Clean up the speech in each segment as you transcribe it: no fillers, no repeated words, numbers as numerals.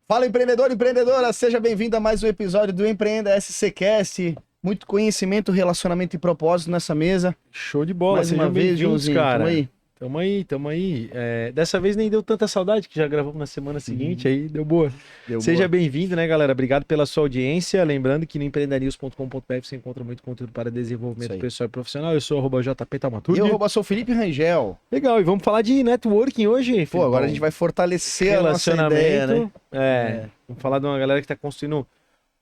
Fala, empreendedor e empreendedora, seja bem-vindo a mais um episódio do Empreenda SCcast. Muito conhecimento, relacionamento e propósito nessa mesa. Show de bola, Mais uma vez, Joãozinho, cara. tamo aí. Tamo aí. Dessa vez nem deu tanta saudade, que já gravamos na semana seguinte, aí deu boa. Seja bem-vindo, né, galera? Obrigado pela sua audiência. Lembrando que no empreendanews.com.br você encontra muito conteúdo para desenvolvimento pessoal e profissional. Eu sou @JP Taumaturgi. E eu sou Felipe Rangel. Legal, e vamos falar de networking hoje, Pô, agora a gente vai fortalecer a nossa ideia, né? Vamos falar de uma galera que está construindo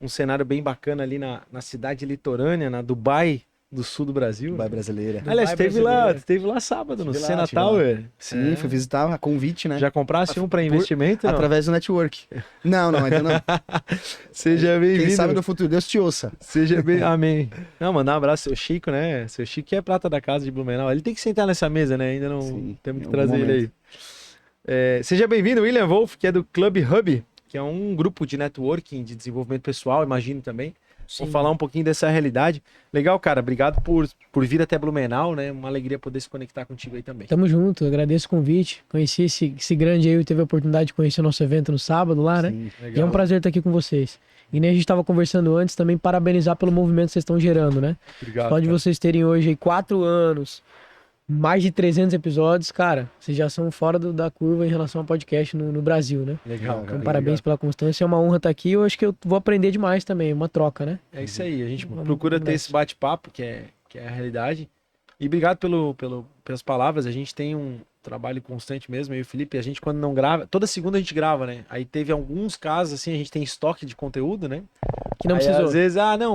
um cenário bem bacana ali na cidade litorânea, na Dubai do sul do Brasil. Dubai brasileira. Aliás, esteve lá sábado, no Sena Tower. Sim, fui visitar a convite, né? Já comprasse um para investimento? Através do network. Não, ainda não. Seja bem-vindo. Quem sabe no futuro, Deus te ouça. Seja bem-vindo. Amém. Não, mandar um abraço, seu Chico, né? Seu Chico que é prata da casa de Blumenau. Ele tem que sentar nessa mesa, né? Ainda não temos que trazer ele aí. Seja bem-vindo, William Wolf, que é do Club Hub, que é um grupo de networking, de desenvolvimento pessoal, imagino também. Sim. Vou falar um pouquinho dessa realidade. Legal, cara. Obrigado por vir até Blumenau, né? Uma alegria poder se conectar contigo aí também. Tamo junto, agradeço o convite. Conheci esse grande aí, teve a oportunidade de conhecer o nosso evento no sábado lá, né? Sim, e é um prazer estar aqui com vocês. E nem a gente estava conversando antes, também parabenizar pelo movimento que vocês estão gerando, né? Obrigado. Só de vocês terem hoje aí 4 anos, mais de 300 episódios, cara, vocês já são fora da curva em relação ao podcast no Brasil, né? Legal, cara. Então, parabéns pela constância, é uma honra estar aqui. Eu acho que eu vou aprender demais também, uma troca, né? É isso aí, a gente procura ter esse bate-papo, que é a realidade. E obrigado pelas palavras, a gente tem um trabalho constante mesmo, eu e o Felipe, a gente quando não grava, toda segunda a gente grava, né? Aí teve alguns casos, assim, a gente tem estoque de conteúdo, né? Que não aí, precisou.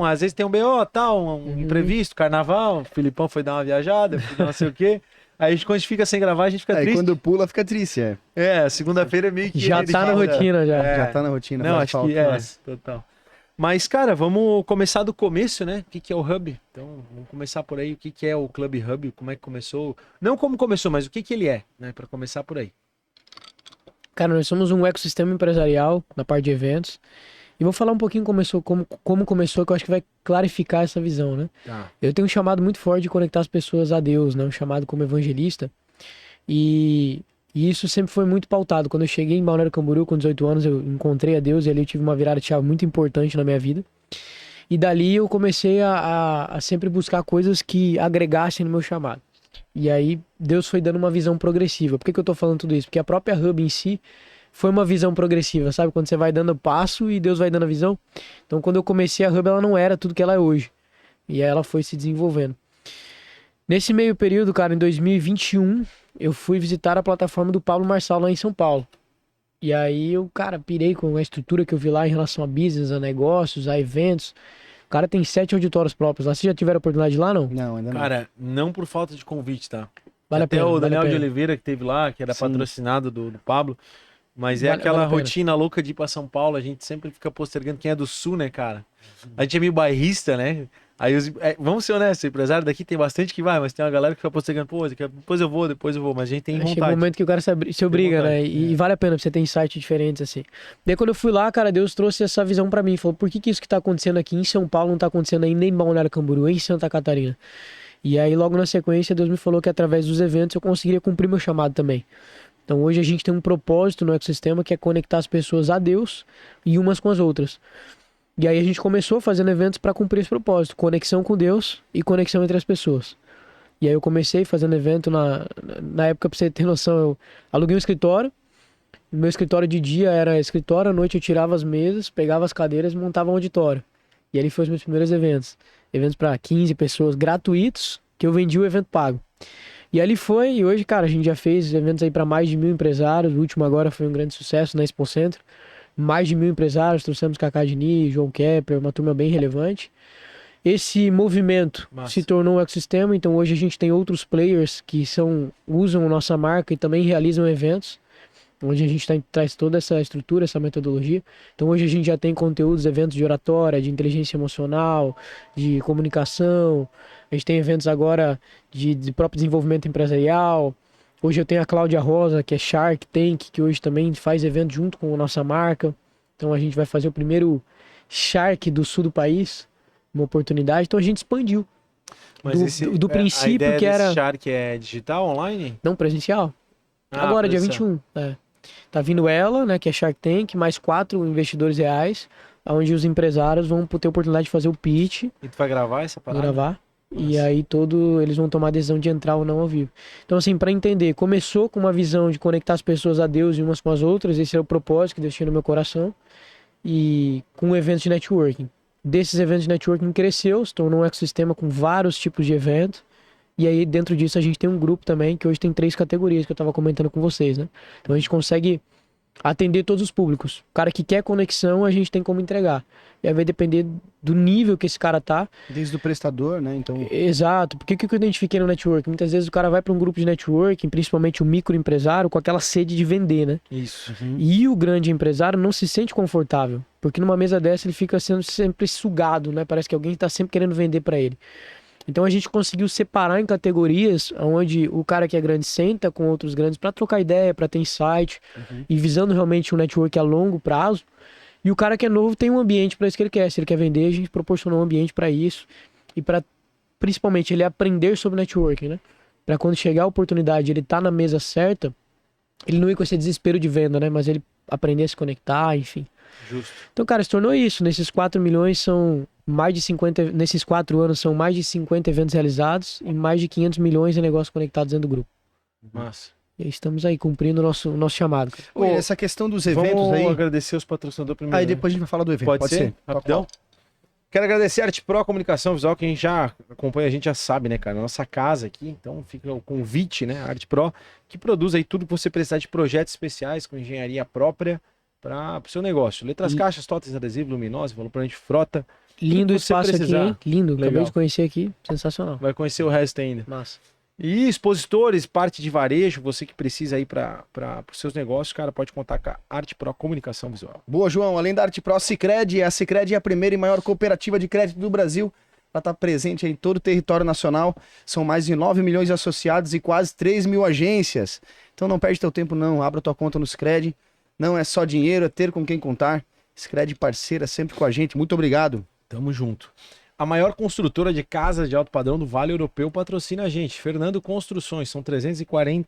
Às vezes tem um BO, tal, um imprevisto, carnaval, o Filipão foi dar uma viajada, foi não sei o quê. Aí quando a gente fica sem gravar, a gente fica triste. Quando pula, fica triste, Segunda-feira é meio que... Já tá na rotina, já. Já tá na rotina. Não, acho que total. Mas, cara, vamos começar do começo, né? O que é o Hub? Então, vamos começar por aí. O que é o Club Hub? Como é que começou? Não como começou, mas o que ele é, né? Para começar por aí. Cara, nós somos um ecossistema empresarial na parte de eventos. E vou falar um pouquinho como começou, que eu acho que vai clarificar essa visão, né? Tá. Eu tenho um chamado muito forte de conectar as pessoas a Deus, né? Um chamado como evangelista. E isso sempre foi muito pautado. Quando eu cheguei em Balneário Camboriú, com 18 anos, eu encontrei a Deus e ali eu tive uma virada de chave muito importante na minha vida. E dali eu comecei a sempre buscar coisas que agregassem no meu chamado. E aí Deus foi dando uma visão progressiva. Por que eu tô falando tudo isso? Porque a própria Hub em si foi uma visão progressiva, sabe? Quando você vai dando passo e Deus vai dando a visão. Então quando eu comecei a Hub, ela não era tudo que ela é hoje. E aí ela foi se desenvolvendo. Nesse meio período, cara, em 2021, eu fui visitar a plataforma do Pablo Marçal lá em São Paulo. E aí eu, cara, pirei com a estrutura que eu vi lá em relação a business, a negócios, a eventos. O cara tem 7 auditórios próprios lá. Vocês já tiveram a oportunidade de ir lá, não? Não, ainda não. Cara, não por falta de convite, tá? Vale a Até pena. o vale a Daniel de pena. Oliveira que teve lá, que era patrocinado do Pablo. Mas é Vale aquela a pena. rotina louca de ir pra São Paulo. A gente sempre fica postergando quem é do Sul, né, cara? A gente é meio bairrista, né? Aí, vamos ser honestos, o empresário daqui tem bastante que vai, mas tem uma galera que fica postergando, pô, depois eu vou, mas a gente tem vontade. Chega um momento que o cara se obriga, né? E vale a pena pra você ter insights diferentes, assim. Daí quando eu fui lá, cara, Deus trouxe essa visão pra mim. Falou, por que isso que tá acontecendo aqui em São Paulo não tá acontecendo ainda em Balneário Camboriú, em Santa Catarina? E aí logo na sequência, Deus me falou que através dos eventos eu conseguiria cumprir meu chamado também. Então hoje a gente tem um propósito no ecossistema que é conectar as pessoas a Deus e umas com as outras. E aí a gente começou fazendo eventos para cumprir esse propósito, conexão com Deus e conexão entre as pessoas. E aí eu comecei fazendo evento na época, pra você ter noção, eu aluguei um escritório. O meu escritório de dia era escritório, à noite eu tirava as mesas, pegava as cadeiras e montava um auditório. E ali foram os meus primeiros eventos. Eventos para 15 pessoas gratuitos, que eu vendi o evento pago. E ali foi, e hoje, cara, a gente já fez eventos aí para mais de 1.000 empresários. O último agora foi um grande sucesso na Expo Centro. Mais de 1.000 empresários, trouxemos Cacá Diniz, João Kepler, uma turma bem relevante. Esse movimento se tornou um ecossistema, então hoje a gente tem outros players que usam a nossa marca e também realizam eventos, onde a gente traz toda essa estrutura, essa metodologia. Então hoje a gente já tem conteúdos, eventos de oratória, de inteligência emocional, de comunicação. A gente tem eventos agora de próprio desenvolvimento empresarial. Hoje eu tenho a Cláudia Rosa, que é Shark Tank, que hoje também faz evento junto com a nossa marca. Então a gente vai fazer o primeiro Shark do sul do país, uma oportunidade. Então a gente expandiu. Mas do princípio a ideia que era... Shark é digital, online? Não, presencial. Agora, dia 21. Tá vindo ela, né, que é Shark Tank, mais 4 investidores reais, onde os empresários vão ter a oportunidade de fazer o pitch. E tu vai gravar essa parada? Gravar. E aí eles vão tomar a decisão de entrar ou não ao vivo. Então, assim, para entender, começou com uma visão de conectar as pessoas a Deus e umas com as outras, esse é o propósito que Deus tinha no meu coração, e com eventos de networking. Desses eventos de networking cresceu, se tornou um ecossistema com vários tipos de eventos, e aí dentro disso a gente tem um grupo também, que hoje tem 3 categorias que eu estava comentando com vocês, né? Então a gente consegue atender todos os públicos. O cara que quer conexão, a gente tem como entregar. E aí vai depender do nível que esse cara tá. Desde o prestador, né? Então... Exato. Porque o que eu identifiquei no networking? Muitas vezes o cara vai para um grupo de networking, principalmente o microempresário, com aquela sede de vender, né? Isso. E o grande empresário não se sente confortável. Porque numa mesa dessa ele fica sendo sempre sugado, né? Parece que alguém está sempre querendo vender para ele. Então a gente conseguiu separar em categorias onde o cara que é grande senta com outros grandes para trocar ideia, para ter insight e visando realmente um network a longo prazo. E o cara que é novo tem um ambiente para isso que ele quer. Se ele quer vender, a gente proporcionou um ambiente para isso e para principalmente ele aprender sobre networking, né? Para quando chegar a oportunidade, ele tá na mesa certa, ele não ir com esse desespero de venda, né? Mas ele aprender a se conectar, enfim. Justo. Então, cara, se tornou isso. Nesses 4 milhões são mais de 50... Nesses 4 anos são mais de 50 eventos realizados e mais de 500 milhões de negócios conectados dentro do grupo. Massa. E aí estamos aí cumprindo o nosso chamado. Ô, essa questão dos eventos vamos aí... agradecer os patrocinadores primeiro. Aí né? depois a gente vai falar do evento. Pode ser? Rapidão? Quero agradecer a Arte Pro Comunicação Visual, quem já acompanha a gente já sabe, né, cara? Nossa casa aqui, então fica o convite, né? A Arte Pro, que produz aí tudo que você precisar de projetos especiais com engenharia própria para o seu negócio. Letras, caixas, totens, adesivo, luminosas, valor de frota. Lindo que você espaço aqui, precisar. hein? Lindo. Acabei Legal. de conhecer aqui. Sensacional. Vai conhecer o resto ainda. Massa. E expositores, parte de varejo, você que precisa aí para os seus negócios, cara, pode contar com a Arte Pro Comunicação Visual. Boa, João. Além da Arte Pro, a Sicredi é a primeira e maior cooperativa de crédito do Brasil. Ela está presente em todo o território nacional. São mais de 9 milhões de associados e quase 3 mil agências. Então não perde teu tempo não. Abra tua conta no Sicredi. Não é só dinheiro, é ter com quem contar. Sicredi parceira sempre com a gente. Muito obrigado. Tamo junto. A maior construtora de casas de alto padrão do Vale Europeu patrocina a gente. Fernando Construções. São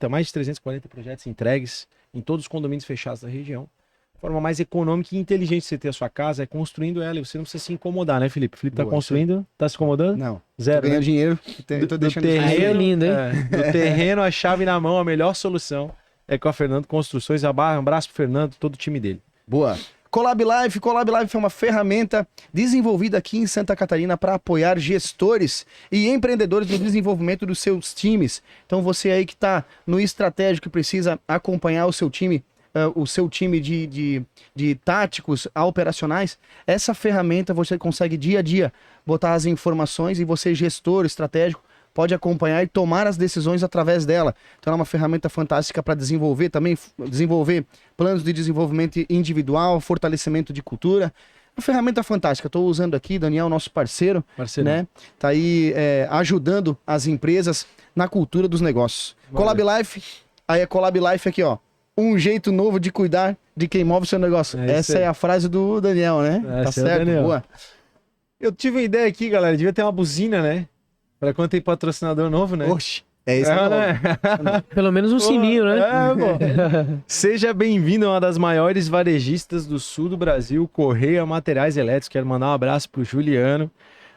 mais de 340 projetos entregues em todos os condomínios fechados da região. A forma mais econômica e inteligente de você ter a sua casa é construindo ela. E você não precisa se incomodar, né, Felipe? Felipe tá Boa, construindo, tá se incomodando? Não. Zero, Tô ganhando né? dinheiro. Tô Do deixando Aí é terreno, lindo, hein? do terreno, a chave na mão, a melhor solução é com a Fernando Construções. Um abraço pro Fernando, todo o time dele. Boa. Collab Life é uma ferramenta desenvolvida aqui em Santa Catarina para apoiar gestores e empreendedores no desenvolvimento dos seus times. Então você aí que está no estratégico e precisa acompanhar o seu time de táticos a operacionais, essa ferramenta você consegue dia a dia botar as informações e você, gestor estratégico, pode acompanhar e tomar as decisões através dela. Então é uma ferramenta fantástica para desenvolver planos de desenvolvimento individual, fortalecimento de cultura. Uma ferramenta fantástica. Estou usando aqui, Daniel, nosso parceiro, né? Tá aí ajudando as empresas na cultura dos negócios. Collab Life, aí é Collab Life aqui, ó. Um jeito novo de cuidar de quem move o seu negócio. Essa é a frase do Daniel, né? Tá certo? Boa. Eu tive uma ideia aqui, galera. Devia ter uma buzina, né? Pra quando tem patrocinador novo, né? Oxe, é isso aí. né? Pelo menos um sininho, né? Seja bem-vindo a uma das maiores varejistas do sul do Brasil, Correia Materiais Elétricos. Quero mandar um abraço pro Juliano.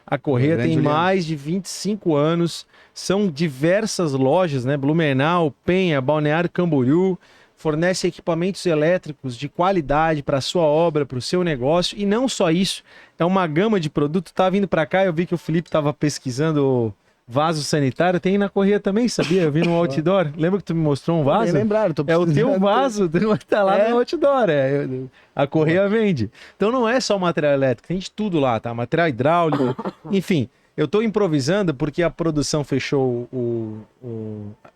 A Correia tem mais de 25 anos. São diversas lojas, né? Blumenau, Penha, Balneário Camboriú. Fornece equipamentos elétricos de qualidade para a sua obra, para o seu negócio. E não só isso, é uma gama de produto. Tá vindo para cá, eu vi que o Felipe estava pesquisando vaso sanitário. Tem na Correia também, sabia? Eu vi no outdoor. Lembra que tu me mostrou um vaso? Lembraram, É o teu vaso, tá lá no outdoor. A Correia vende. Então não é só material elétrico, tem de tudo lá, tá? Material hidráulico, enfim. Eu tô improvisando porque a produção fechou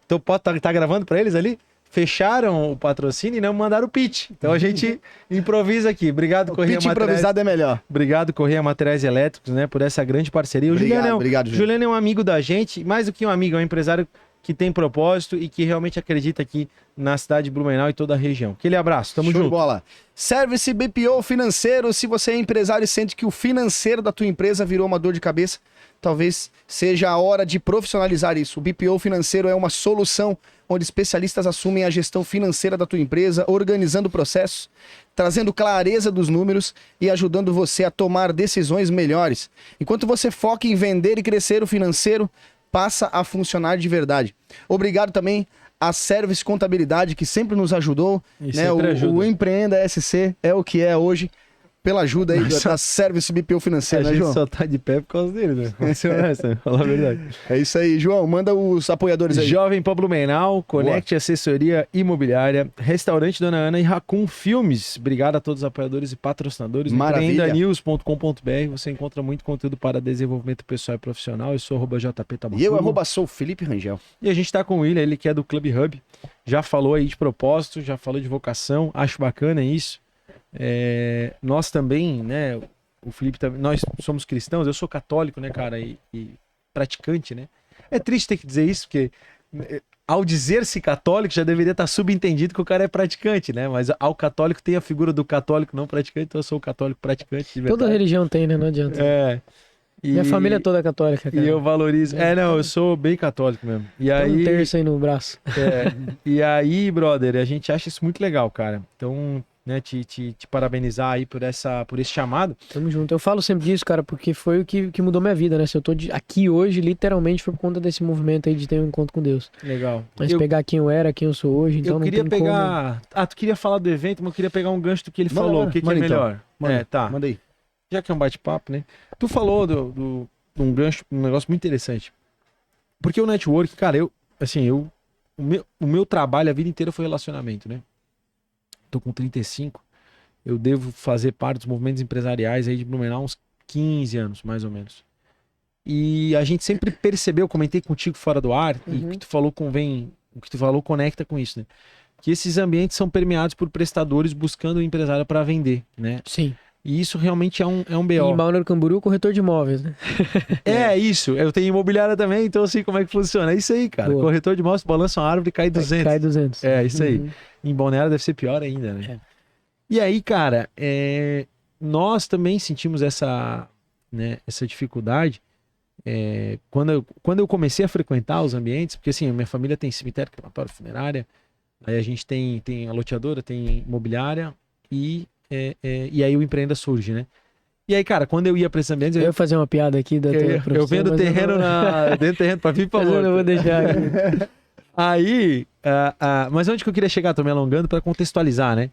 Então tá gravando para eles ali? Fecharam o patrocínio e não mandaram o pitch. Então a gente improvisa aqui. Obrigado, Correia Materiais. Materiais. Improvisado é melhor. Obrigado, Correia Materiais Elétricos, né, por essa grande parceria. O Obrigado, Juliano é um amigo da gente, mais do que um amigo, é um empresário que tem propósito e que realmente acredita aqui na cidade de Blumenau e toda a região. Aquele abraço, tamo junto. Show de bola. Service BPO Financeiro, se você é empresário e sente que o financeiro da tua empresa virou uma dor de cabeça, talvez seja a hora de profissionalizar isso. O BPO Financeiro é uma solução onde especialistas assumem a gestão financeira da tua empresa, organizando processos, trazendo clareza dos números e ajudando você a tomar decisões melhores. Enquanto você foca em vender e crescer, o financeiro passa a funcionar de verdade. Obrigado também à Service Contabilidade, que sempre nos ajudou. Né? O Empreenda SC é o que é hoje, pela ajuda aí da Service BPO Financeiro, né, João? A gente só tá de pé por causa dele, né? Vamos ser honestos, né? Falar a verdade. É isso aí, João. Manda os apoiadores aí. Jovem Pan Blumenau, Conect Assessoria Imobiliária, Restaurante Dona Ana e Raccoon Filmes. Obrigado a todos os apoiadores e patrocinadores. Maravilha. Empreendanews.com.br. Você encontra muito conteúdo para desenvolvimento pessoal e profissional. Eu sou @JP Tabacudo. E eu sou Felipe Rangel. E a gente tá com o William, ele que é do Club Hub. Já falou aí de propósito, já falou de vocação. Acho bacana isso. Nós também, né, o Felipe também, nós somos cristãos, eu sou católico, né, cara, e praticante, né. É triste ter que dizer isso, porque ao dizer-se católico já deveria estar subentendido que o cara é praticante, né, mas ao católico tem a figura do católico não praticante, então eu sou o católico praticante de verdade. Toda religião tem, né, não adianta. Minha família toda é católica, cara. E eu valorizo. Não, eu sou bem católico mesmo. E aí, um terço aí no braço. E aí, brother, a gente acha isso muito legal, cara. Então, né, te parabenizar aí por esse chamado. Tamo junto. Eu falo sempre disso, cara, porque foi o que mudou minha vida, né? Se eu tô aqui hoje, literalmente foi por conta desse movimento aí de ter um encontro com Deus. Legal. Mas pegar quem eu era, quem eu sou hoje, então eu não queria tem pegar... como... tu queria falar do evento, mas eu queria pegar um gancho do que ele falou. O que é melhor? Manda, tá. Manda aí. Já que é um bate-papo, né? Tu falou um gancho, um negócio muito interessante. Porque o network, cara, o meu trabalho a vida inteira foi relacionamento, né? Tô com 35, eu devo fazer parte dos movimentos empresariais aí de Blumenau há uns 15 anos, mais ou menos. E a gente sempre percebeu, comentei contigo fora do ar, e o que tu falou o que tu falou conecta com isso, né? Que esses ambientes são permeados por prestadores buscando o empresário para vender, né? Sim. E isso realmente é um BO. E em Balneário Camboriú, corretor de imóveis, né? Isso. Eu tenho imobiliária também, então assim, como é que funciona? É isso aí, cara. Boa. Corretor de imóveis, balança uma árvore e cai 200. Cai 200. É, isso aí. Em Balneário deve ser pior ainda, né? E aí, cara, nós também sentimos essa dificuldade quando eu comecei a frequentar os ambientes, porque assim, minha família tem cemitério, crematório, funerária, aí a gente tem a loteadora, tem imobiliária e aí o Empreenda surge, né? E aí, cara, quando eu ia pra esses ambientes... Eu ia fazer uma piada aqui da tua profissão, eu vendo terreno dentro do terreno pra vir pra mas eu não vou deixar. Aí, mas onde que eu queria chegar? Tô me alongando pra contextualizar, né?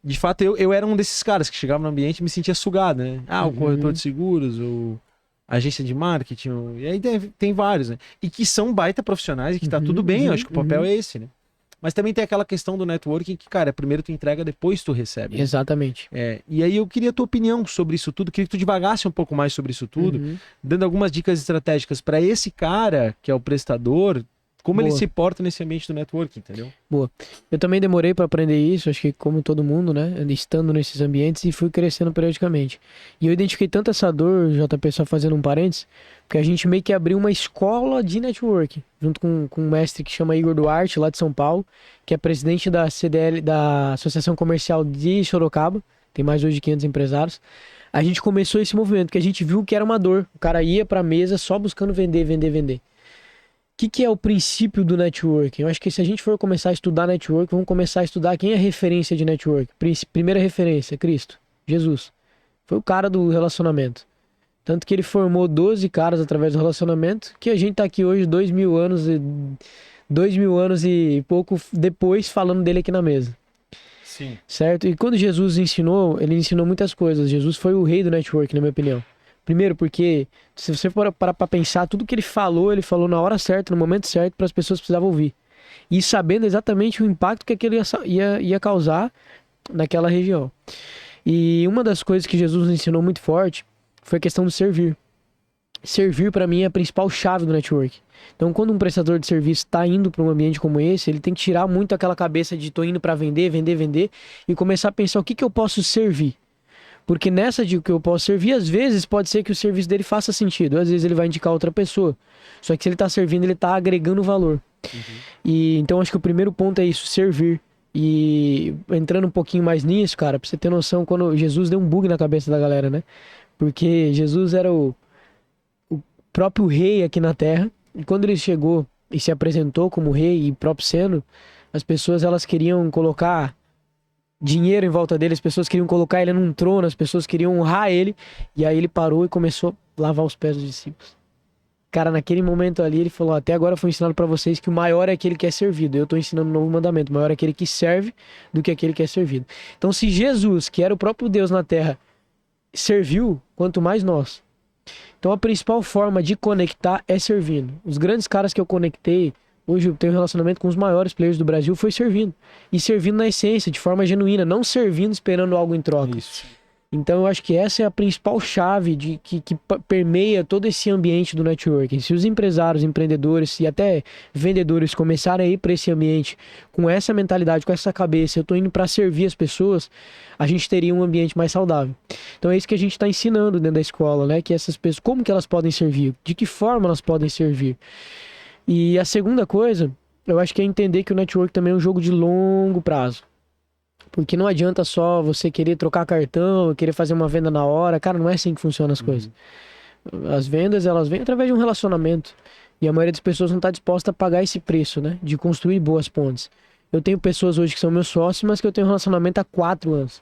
De fato, eu era um desses caras que chegava no ambiente e me sentia sugado, né? O corretor de seguros, o agência de marketing, e aí tem vários, né? E que são baita profissionais e que tá tudo bem, eu acho que o papel é esse, né? Mas também tem aquela questão do networking que, cara, primeiro tu entrega, depois tu recebe. Né? Exatamente. E aí eu queria a tua opinião sobre isso tudo, queria que tu divagasse um pouco mais sobre isso tudo, dando algumas dicas estratégicas para esse cara, que é o prestador, como ele se porta nesse ambiente do networking, entendeu? Boa. Eu também demorei para aprender isso, acho que como todo mundo, né? Estando nesses ambientes e fui crescendo periodicamente. E eu identifiquei tanto essa dor, JP, só fazendo um parênteses, porque a gente meio que abriu uma escola de networking, junto com um mestre que chama Igor Duarte, lá de São Paulo, que é presidente da CDL, da Associação Comercial de Sorocaba, tem mais hoje de 500 empresários. A gente começou esse movimento, porque a gente viu que era uma dor. O cara ia para a mesa só buscando vender. O que é o princípio do networking? Eu acho que se a gente for começar a estudar networking, vamos começar a estudar quem é referência de networking. Primeira referência, Cristo, Jesus. Foi o cara do relacionamento. Tanto que ele formou 12 caras através do relacionamento, que a gente tá aqui hoje 2000 anos e pouco depois falando dele aqui na mesa. Sim. Certo? E quando Jesus ensinou, ele ensinou muitas coisas. Jesus foi o rei do networking, na minha opinião. Primeiro, porque se você for parar pra pensar, tudo que ele falou na hora certa, no momento certo, para as pessoas que precisavam ouvir. E sabendo exatamente o impacto que aquilo ia causar naquela região. E uma das coisas que Jesus nos ensinou muito forte foi a questão do servir. Servir, para mim, é a principal chave do network. Então, quando um prestador de serviço está indo para um ambiente como esse, ele tem que tirar muito aquela cabeça de tô indo para vender, e começar a pensar o que eu posso servir. Porque nessa de que eu posso servir, às vezes pode ser que o serviço dele faça sentido. Às vezes ele vai indicar outra pessoa. Só que se ele está servindo, ele está agregando valor. E então acho que o primeiro ponto é isso, servir. E entrando um pouquinho mais nisso, cara, pra você ter noção, quando Jesus deu um bug na cabeça da galera, né? Porque Jesus era o próprio rei aqui na Terra, e quando ele chegou e se apresentou como rei e próprio sendo, as pessoas elas queriam colocar dinheiro em volta dele, as pessoas queriam colocar ele num trono, as pessoas queriam honrar ele, e aí ele parou e começou a lavar os pés dos discípulos. Cara, naquele momento ali, ele falou, até agora foi ensinado pra vocês que o maior é aquele que é servido. Eu tô ensinando um novo mandamento, o maior é aquele que serve do que aquele que é servido. Então, se Jesus, que era o próprio Deus na Terra, serviu, quanto mais nós. Então, a principal forma de conectar é servindo. Os grandes caras que eu conectei, hoje eu tenho um relacionamento com os maiores players do Brasil, foi servindo. E servindo na essência, de forma genuína, não servindo esperando algo em troca. Isso. Então eu acho que essa é a principal chave que permeia todo esse ambiente do networking. Se os empresários, empreendedores e até vendedores começarem a ir para esse ambiente com essa mentalidade, com essa cabeça, eu estou indo para servir as pessoas, a gente teria um ambiente mais saudável. Então é isso que a gente está ensinando dentro da escola, né? Que essas pessoas, como que elas podem servir? De que forma elas podem servir? E a segunda coisa, eu acho que é entender que o network também é um jogo de longo prazo. Porque não adianta só você querer trocar cartão, querer fazer uma venda na hora. Cara, não é assim que funcionam as coisas. As vendas, elas vêm através de um relacionamento. E a maioria das pessoas não está disposta a pagar esse preço, né? De construir boas pontes. Eu tenho pessoas hoje que são meus sócios, mas que eu tenho um relacionamento há 4 anos.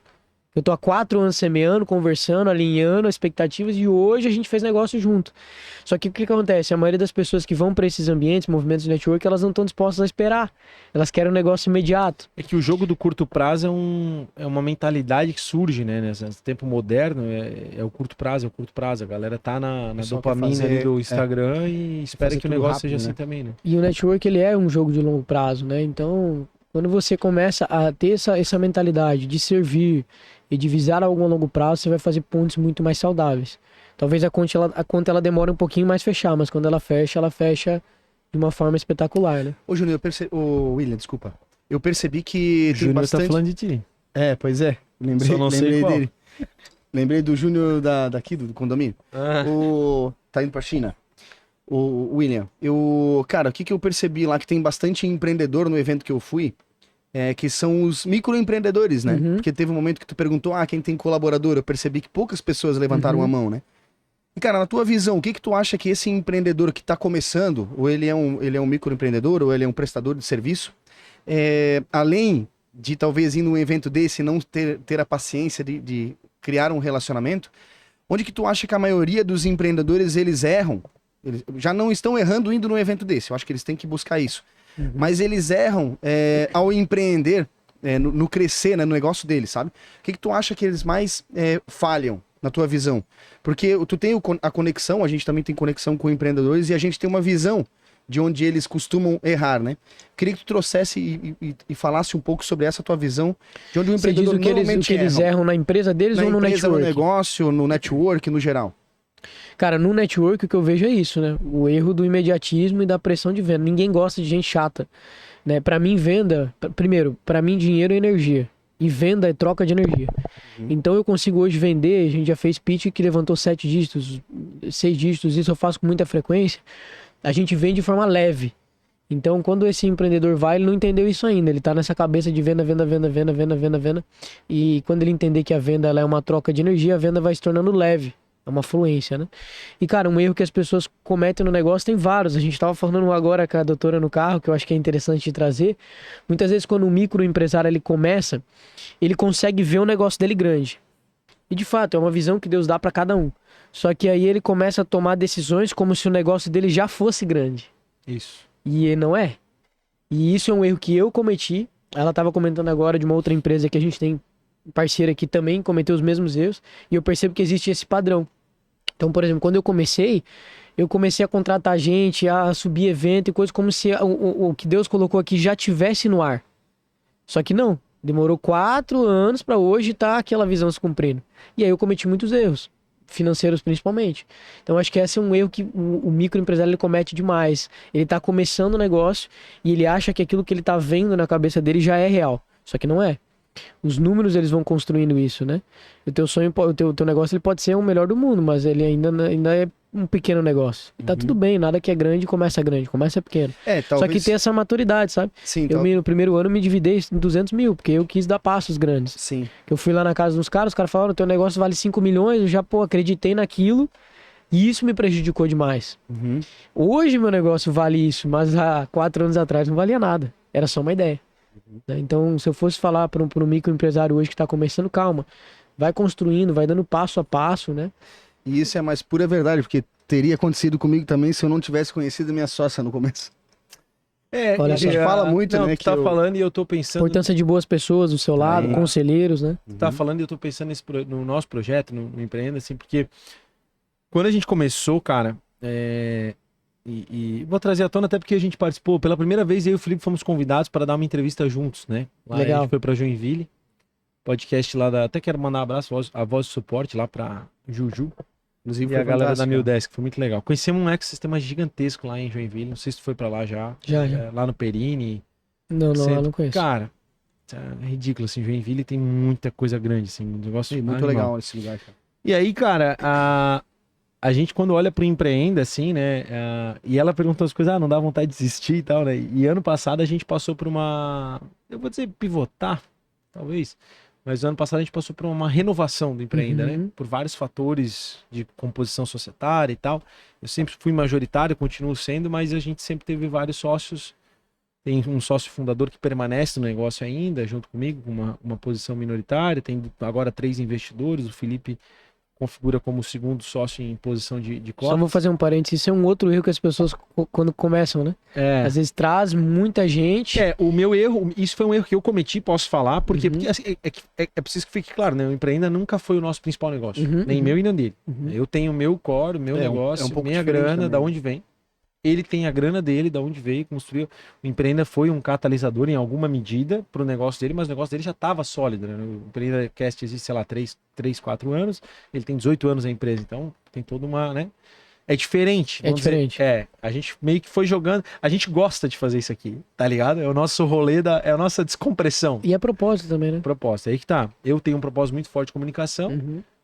Eu tô há 4 anos semeando, conversando, alinhando expectativas e hoje a gente fez negócio junto. Só que o que acontece? A maioria das pessoas que vão para esses ambientes, movimentos de network, elas não estão dispostas a esperar. Elas querem um negócio imediato. É que o jogo do curto prazo é uma mentalidade que surge, né? Nesse tempo moderno, é o curto prazo, é o curto prazo. A galera tá na dopamina ali do Instagram e espera que o negócio rápido, seja assim também, né? E o network, ele é um jogo de longo prazo, né? Então, quando você começa a ter essa mentalidade de servir e de visar algo a longo prazo, você vai fazer pontes muito mais saudáveis. Talvez a conta ela demore um pouquinho mais fechar, mas quando ela fecha de uma forma espetacular, né? Ô, Júnior, William, desculpa. Eu percebi que tem bastante... tá falando de ti. É, pois é. Lembrei dele. Lembrei do Júnior daqui, do condomínio. Tá indo pra China. O William. Cara, o que eu percebi lá, que tem bastante empreendedor no evento que eu fui, que são os microempreendedores, né? Porque teve um momento que tu perguntou, quem tem colaborador? Eu percebi que poucas pessoas levantaram a mão, né? E, cara, na tua visão, o que tu acha que esse empreendedor que tá começando, ou ele é um microempreendedor, ou ele é um prestador de serviço, além de talvez ir num evento desse e não ter a paciência de criar um relacionamento, onde que tu acha que a maioria dos empreendedores, eles erram? Eles já não estão errando indo num evento desse, eu acho que eles têm que buscar isso. Mas eles erram ao empreender, no crescer, né, no negócio deles, sabe? O que tu acha que eles mais falham, na tua visão? Porque tu tem a conexão, a gente também tem conexão com empreendedores e a gente tem uma visão de onde eles costumam errar, né? Queria que tu trouxesse e falasse um pouco sobre essa tua visão de onde o empreendedor normalmente que eles erram na empresa deles ou no network? No negócio, no network, no geral. Cara, no network o que eu vejo é isso, né? O erro do imediatismo e da pressão de venda. Ninguém gosta de gente chata, né? Para mim, venda... Primeiro, para mim, dinheiro é energia. E venda é troca de energia. Então, eu consigo hoje vender... A gente já fez pitch que levantou 7 dígitos, 6 dígitos. Isso eu faço com muita frequência. A gente vende de forma leve. Então, quando esse empreendedor vai, ele não entendeu isso ainda. Ele tá nessa cabeça de venda. E quando ele entender que a venda ela é uma troca de energia, a venda vai se tornando leve. É uma fluência, né? E, cara, um erro que as pessoas cometem no negócio tem vários. A gente tava falando agora com a doutora no carro, que eu acho que é interessante de trazer. Muitas vezes, quando o microempresário ele começa, ele consegue ver o negócio dele grande. E, de fato, é uma visão que Deus dá para cada um. Só que aí ele começa a tomar decisões como se o negócio dele já fosse grande. Isso. E não é. E isso é um erro que eu cometi. Ela tava comentando agora de uma outra empresa que a gente tem parceira que também cometeu os mesmos erros. E eu percebo que existe esse padrão. Então, por exemplo, quando eu comecei a contratar gente, a subir evento e coisas como se o que Deus colocou aqui já tivesse no ar. Só que não. Demorou 4 anos para hoje estar aquela visão se cumprindo. E aí eu cometi muitos erros, financeiros principalmente. Então, acho que esse é um erro que o microempresário ele comete demais. Ele está começando o negócio e ele acha que aquilo que ele está vendo na cabeça dele já é real. Só que não é. Os números, eles vão construindo isso, né? O teu sonho, o teu negócio, ele pode ser o melhor do mundo, mas ele ainda é um pequeno negócio. E tá tudo bem, nada que é grande começa pequeno. Só que tem essa maturidade, sabe? Sim, No primeiro ano me dividei em 200 mil, porque eu quis dar passos grandes. Sim. Eu fui lá na casa dos caras, os caras falaram, teu negócio vale 5 milhões, eu já, acreditei naquilo, e isso me prejudicou demais. Hoje meu negócio vale isso, mas há 4 anos atrás não valia nada. Era só uma ideia. Né? Então, se eu fosse falar para um microempresário hoje que tá começando, calma, vai construindo, vai dando passo a passo, né? E isso é mais pura verdade, porque teria acontecido comigo também se eu não tivesse conhecido minha sócia no começo. Olha a gente fala muito, não, né? Tu tá falando e eu tô pensando... Importância de boas pessoas do seu lado, conselheiros, né? Tu tá falando e eu tô pensando no nosso projeto, no Empreenda, assim, porque quando a gente começou, cara, e vou trazer à tona até porque a gente participou, pela primeira vez eu e o Felipe fomos convidados para dar uma entrevista juntos, né? Lá Legal. A gente foi pra Joinville, podcast lá até quero mandar um abraço, a voz de suporte lá pra Juju. Inclusive, E a galera da New Desk, foi muito legal. Conhecemos um ecossistema gigantesco lá em Joinville, não sei se tu foi pra lá já. Já. Lá no Perini. Não, eu não conheço. Cara, é ridículo, assim, Joinville tem muita coisa grande, assim, um negócio muito legal esse lugar, cara. E aí, cara, a gente quando olha pro Empreenda, assim, né, e ela perguntou as coisas, não dá vontade de desistir e tal, né, e ano passado a gente passou por uma, eu vou dizer pivotar, talvez, mas ano passado a gente passou por uma renovação do Empreenda, né, por vários fatores de composição societária e tal. Eu sempre fui majoritário, continuo sendo, mas a gente sempre teve vários sócios. Tem um sócio fundador que permanece no negócio ainda, junto comigo, com uma posição minoritária. Tem agora 3 investidores. O Felipe configura como o segundo sócio em posição de cotas. Só vou fazer um parênteses. Isso é um outro erro que as pessoas, quando começam, né? Às vezes traz muita gente. O meu erro, isso foi um erro que eu cometi, posso falar, porque assim, é preciso que fique claro, né? O Empreenda nunca foi o nosso principal negócio. Nem meu e nem dele. Eu tenho o meu core, o meu negócio, um pouco minha grana, também, da onde vem. Ele tem a grana dele, da onde veio, construiu. O Empreenda foi um catalisador em alguma medida para o negócio dele, mas o negócio dele já estava sólido, né? O Empreenda Cast existe, sei lá, 3, 4 anos. Ele tem 18 anos na empresa, então tem toda uma, né? É diferente. É diferente. A gente meio que foi jogando. A gente gosta de fazer isso aqui, tá ligado? É o nosso rolê, é a nossa descompressão. E é propósito também, né? Propósito, aí que tá. Eu tenho um propósito muito forte de comunicação.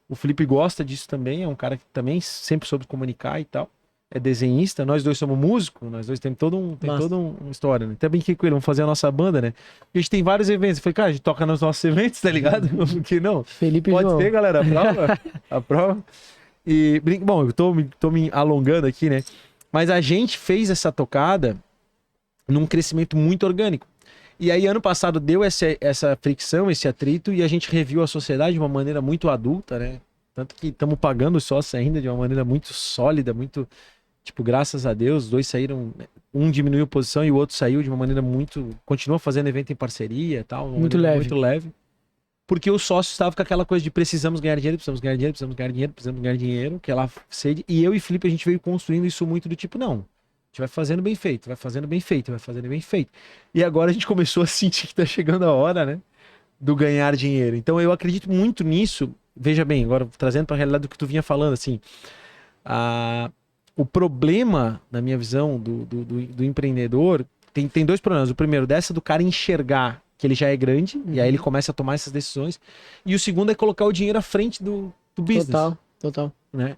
O Felipe gosta disso também, é um cara que também sempre soube comunicar e tal. É desenhista, nós dois somos músicos, nós dois temos toda uma história, né? Até brinquei com ele, vamos fazer a nossa banda, né? E a gente tem vários eventos. Eu falei, cara, a gente toca nos nossos eventos, tá ligado? Por que não? Felipe Pode João. ser, galera, a prova. E, bom, eu tô me alongando aqui, né? Mas a gente fez essa tocada num crescimento muito orgânico. E aí, ano passado, deu essa fricção, esse atrito, e a gente reviu a sociedade de uma maneira muito adulta, né? Tanto que estamos pagando os sócios ainda de uma maneira muito sólida, muito... Tipo, graças a Deus, os dois saíram, um diminuiu a posição e o outro saiu de uma maneira muito... Continua fazendo evento em parceria e tal. Muito leve. Muito leve. Porque o sócio estava com aquela coisa de precisamos ganhar dinheiro, precisamos ganhar dinheiro, precisamos ganhar dinheiro, precisamos ganhar dinheiro, que ela sede. E eu e Felipe, a gente veio construindo isso muito do tipo, não, a gente vai fazendo bem feito, vai fazendo bem feito, vai fazendo bem feito. E agora a gente começou a sentir que tá chegando a hora, né, do ganhar dinheiro. Então eu acredito muito nisso. Veja bem, agora trazendo para a realidade do que tu vinha falando, assim, o problema, na minha visão, do empreendedor, tem 2 problemas. O primeiro, dessa do cara enxergar que ele já é grande, e aí ele começa a tomar essas decisões. E o segundo é colocar o dinheiro à frente do business. Total. Né?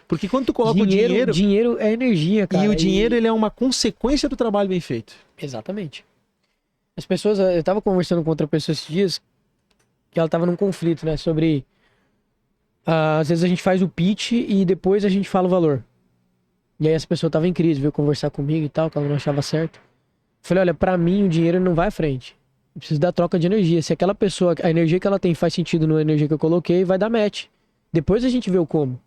Porque quando tu coloca o dinheiro... Dinheiro é energia, cara. E o dinheiro, ele é uma consequência do trabalho bem feito. Exatamente. As pessoas... Eu tava conversando com outra pessoa esses dias, que ela tava num conflito, né? Sobre... às vezes a gente faz o pitch e depois a gente fala o valor. E aí essa pessoa tava em crise, veio conversar comigo e tal, que ela não achava certo. Eu falei, olha, pra mim o dinheiro não vai à frente. Eu preciso da troca de energia. Se aquela pessoa, a energia que ela tem faz sentido na energia que eu coloquei, vai dar match. Depois a gente vê o como.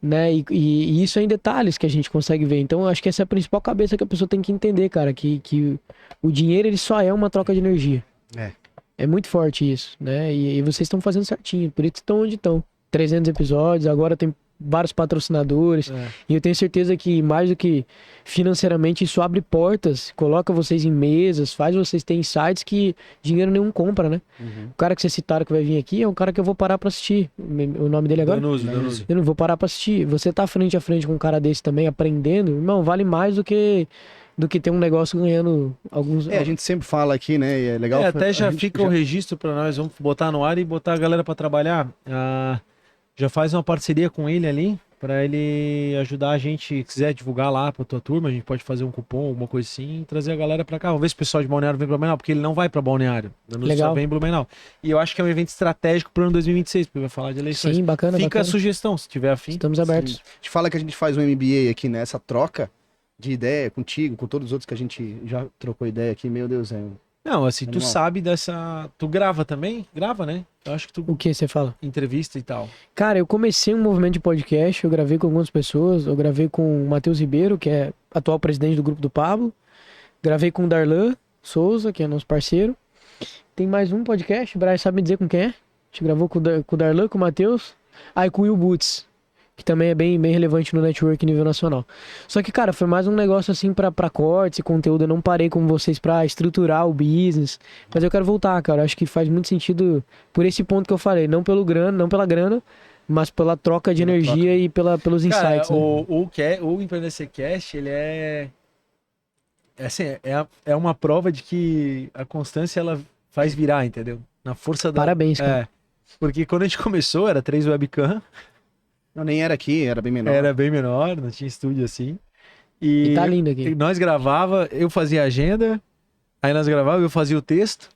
Né? E isso é em detalhes que a gente consegue ver. Então eu acho que essa é a principal cabeça que a pessoa tem que entender, cara. Que o dinheiro, ele só é uma troca de energia. É muito forte isso, né? E vocês estão fazendo certinho. Por isso estão onde estão. 300 episódios, agora tem vários patrocinadores. E eu tenho certeza que, mais do que financeiramente, isso abre portas, coloca vocês em mesas, faz vocês terem insights que dinheiro nenhum compra, né? O cara que vocês citaram que vai vir aqui é um cara que eu vou parar pra assistir. O nome dele agora? Danuso. Eu não vou parar pra assistir. Você tá frente a frente com um cara desse também, aprendendo, irmão, vale mais do que ter um negócio ganhando alguns... A gente sempre fala aqui, né? E é legal... Até já fica o registro pra nós, vamos botar no ar e botar a galera pra trabalhar. Já faz uma parceria com ele ali, pra ele ajudar a gente, se quiser divulgar lá pra tua turma, a gente pode fazer um cupom, alguma coisa assim, e trazer a galera pra cá. Vamos ver se o pessoal de Balneário vem pra Blumenau, porque ele não vai pra Balneário. Ele só vem em Blumenau. E eu acho que é um evento estratégico pro ano 2026, porque vai falar de eleições. Sim, bacana, Fica bacana. a sugestão, se tiver afim. Estamos abertos. Sim. A gente fala que a gente faz um MBA aqui nessa troca de ideia contigo, com todos os outros que a gente já trocou ideia aqui. Meu Deus, Não, assim, tu Animal. sabe dessa... Tu grava também? Grava, né? Eu acho que tu... O que você fala? Entrevista e tal. Cara, eu comecei um movimento de podcast, eu gravei com algumas pessoas, eu gravei com o Matheus Ribeiro, que é atual presidente do grupo do Pablo, gravei com o Darlan Souza, que é nosso parceiro. Tem mais um podcast, o Brian sabe me dizer com quem é? A gente gravou com o Darlan, com o Matheus, e com o Will Boots, que também é bem relevante no network nível nacional. Só que, cara, foi mais um negócio assim pra cortes e conteúdo. Eu não parei com vocês pra estruturar o business. Mas eu quero voltar, cara. Acho que faz muito sentido por esse ponto que eu falei. Não pela grana, mas pela troca de energia e pelos insights. Cara, né? o Empreender Cast, ele assim, é uma prova de que a constância, ela faz virar, entendeu? Na força da... Parabéns, cara. Porque quando a gente começou, era 3 webcam. Não, nem era aqui, era bem menor. Era bem menor, não tinha estúdio assim. E tá lindo aqui. Nós gravava, eu fazia a agenda, aí nós gravava, eu fazia o texto.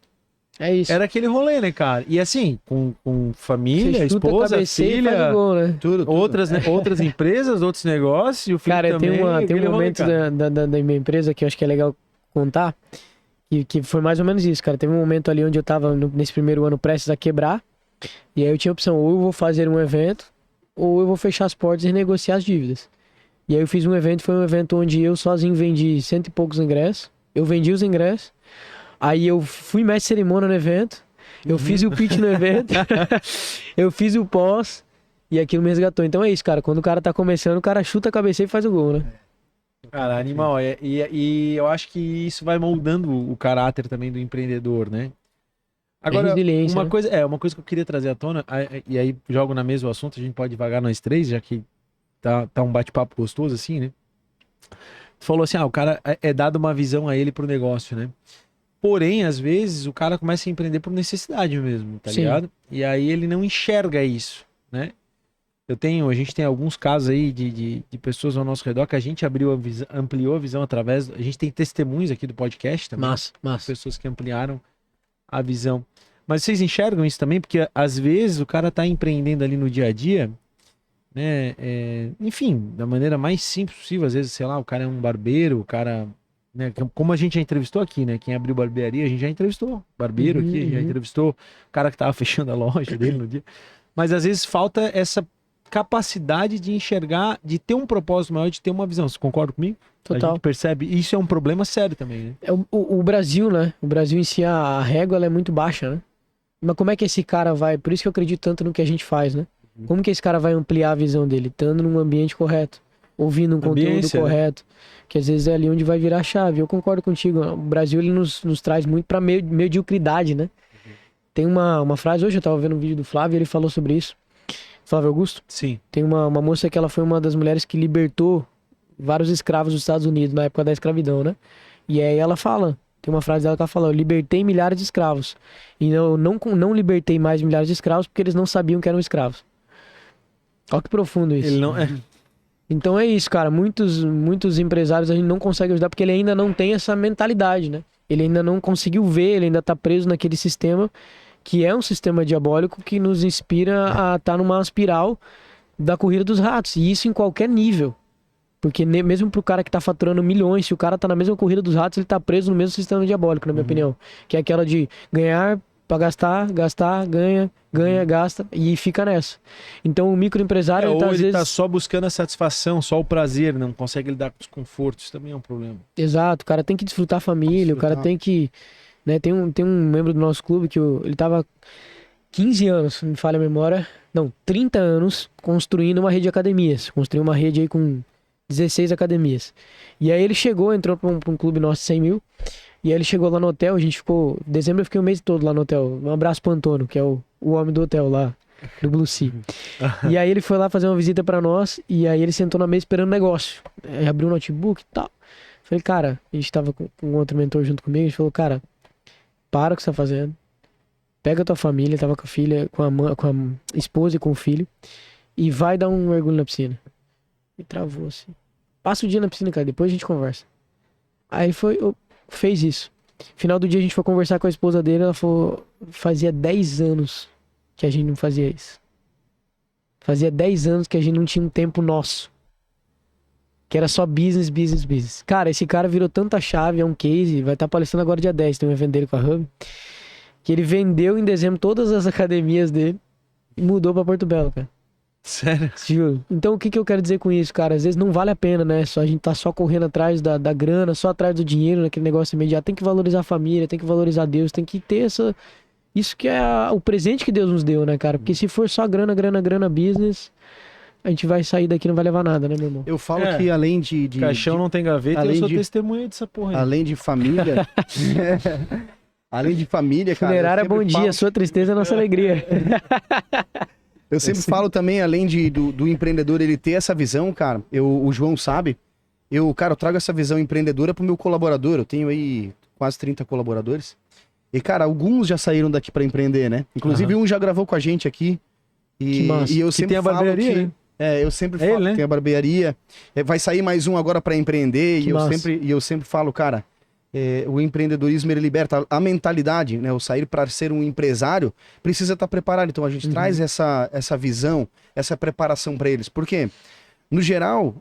É isso. Era aquele rolê, né, cara? E assim, com família, esposa, filha, gol, né? Tudo. outras empresas, outros negócios, e o filho Cara, também. tem um rolê, momento cara. da minha empresa que eu acho que é legal contar, que foi mais ou menos isso, cara. Teve um momento ali onde eu tava nesse primeiro ano prestes a quebrar, e aí eu tinha a opção, ou eu vou fazer um evento, ou eu vou fechar as portas e renegociar as dívidas. E aí eu fiz um evento, foi um evento onde eu sozinho vendi 100 e poucos ingressos, eu vendi os ingressos, aí eu fui mestre de cerimônia no evento, eu fiz o pitch no evento, eu fiz o pós, e aquilo me resgatou. Então é isso, cara, quando o cara tá começando, o cara chuta a cabeça e faz o gol, né? Cara, animal. E eu acho que isso vai moldando o caráter também do empreendedor, né? Agora, resiliência, né? uma coisa que eu queria trazer à tona, e aí jogo na mesa o assunto, a gente pode devagar nós três, já que tá um bate-papo gostoso assim, né? Tu falou assim, o cara é dado uma visão a ele pro negócio, né? Porém, às vezes, o cara começa a empreender por necessidade mesmo, tá Sim. ligado? E aí ele não enxerga isso, né? A gente tem alguns casos aí de pessoas ao nosso redor que a gente ampliou a visão através... A gente tem testemunhos aqui do podcast também. Massa. Pessoas que ampliaram a visão. Mas vocês enxergam isso também? Porque às vezes o cara tá empreendendo ali no dia a dia, né? Enfim, da maneira mais simples possível. Às vezes, sei lá, o cara é um barbeiro, o cara... Né? Como a gente já entrevistou aqui, né? Quem abriu barbearia, a gente já entrevistou. Barbeiro aqui, a gente já entrevistou. O cara que tava fechando a loja dele no dia. Mas às vezes falta essa capacidade de enxergar, de ter um propósito maior, de ter uma visão. Você concorda comigo? A Total. gente percebe, isso é um problema sério também, né? É o Brasil, né? O Brasil em si, a régua ela é muito baixa, né? Mas como é que esse cara vai... Por isso que eu acredito tanto no que a gente faz, né? Como que esse cara vai ampliar a visão dele? Estando num ambiente correto, ouvindo um conteúdo correto, que às vezes é ali onde vai virar a chave. Eu concordo contigo. O Brasil, ele nos traz muito pra mediocridade, né? Tem uma frase, hoje eu tava vendo um vídeo do Flávio e ele falou sobre isso. Flávio Augusto? Sim. Tem uma moça que ela foi uma das mulheres que libertou vários escravos dos Estados Unidos na época da escravidão, né? E aí ela fala, tem uma frase dela que ela fala, eu libertei milhares de escravos. E eu não libertei mais milhares de escravos porque eles não sabiam que eram escravos. Olha que profundo isso. Ele não Então é isso, cara. Muitos empresários a gente não consegue ajudar porque ele ainda não tem essa mentalidade, né? Ele ainda não conseguiu ver, ele ainda tá preso naquele sistema que é um sistema diabólico que nos inspira a estar numa espiral da corrida dos ratos. E isso em qualquer nível. Porque mesmo pro cara que tá faturando milhões, se o cara tá na mesma corrida dos ratos, ele tá preso no mesmo sistema diabólico, na minha opinião. Que é aquela de ganhar pra gastar, ganha, gasta e fica nessa. Então o microempresário ou tá, às ele vezes... tá só buscando a satisfação, só o prazer, não consegue lidar com os confortos, isso também é um problema. Exato, o cara tem que desfrutar a família, o cara tem que... Né, tem um membro do nosso clube que ele tava 15 anos, me falha a memória, não, 30 anos construindo uma rede de academias. Construiu uma rede aí com 16 academias. E aí ele entrou pra um clube nosso de 100 mil, e aí ele chegou lá no hotel, a gente ficou... Dezembro eu fiquei o mês todo lá no hotel. Um abraço pro Antônio, que é o homem do hotel lá, do Blue Sea. E aí ele foi lá fazer uma visita pra nós, e aí ele sentou na mesa esperando negócio. Aí abriu o notebook e tal. Falei, cara, a gente tava com outro mentor junto comigo, a gente falou, cara, para o que você tá fazendo, pega a tua família, tava com a filha, com a esposa e com o filho, e vai dar um mergulho na piscina. E travou assim. Passa o dia na piscina, cara, depois a gente conversa. Aí fez isso. Final do dia a gente foi conversar com a esposa dele, ela falou, fazia 10 anos que a gente não fazia isso. Fazia 10 anos que a gente não tinha um tempo nosso. Que era só business, business, business. Cara, esse cara virou tanta chave, é um case, vai estar palestrando agora dia 10, tem um evento dele com a Hub, que ele vendeu em dezembro todas as academias dele e mudou pra Porto Belo, cara. Sério? Juro. Então o que eu quero dizer com isso, cara? Às vezes não vale a pena, né? A gente tá só correndo atrás da grana, só atrás do dinheiro, naquele negócio imediato. Tem que valorizar a família, tem que valorizar Deus, tem que ter isso que é o presente que Deus nos deu, né, cara? Porque se for só grana, business, a gente vai sair daqui e não vai levar nada, né, meu irmão? Eu falo que além de caixão não tem gaveta, além eu sou de- testemunha dessa porra aí. além de família, além de família, cara. Funerária eu bom sempre dia, falo- sua tristeza é nossa alegria. Eu sempre falo também, além do empreendedor ele ter essa visão, cara, o João sabe, eu trago essa visão empreendedora pro meu colaborador, eu tenho aí quase 30 colaboradores, e cara, alguns já saíram daqui para empreender, né? Inclusive um já gravou com a gente aqui, Que massa. e eu Que sempre tem a falo barbearia, que... né? eu sempre É falo ele, né? que tem a barbearia, vai sair mais um agora para empreender, Que e massa. eu sempre falo, cara, o empreendedorismo ele liberta a mentalidade, né? O sair para ser um empresário precisa estar preparado. Então a gente traz essa visão, essa preparação para eles. Por quê? No geral,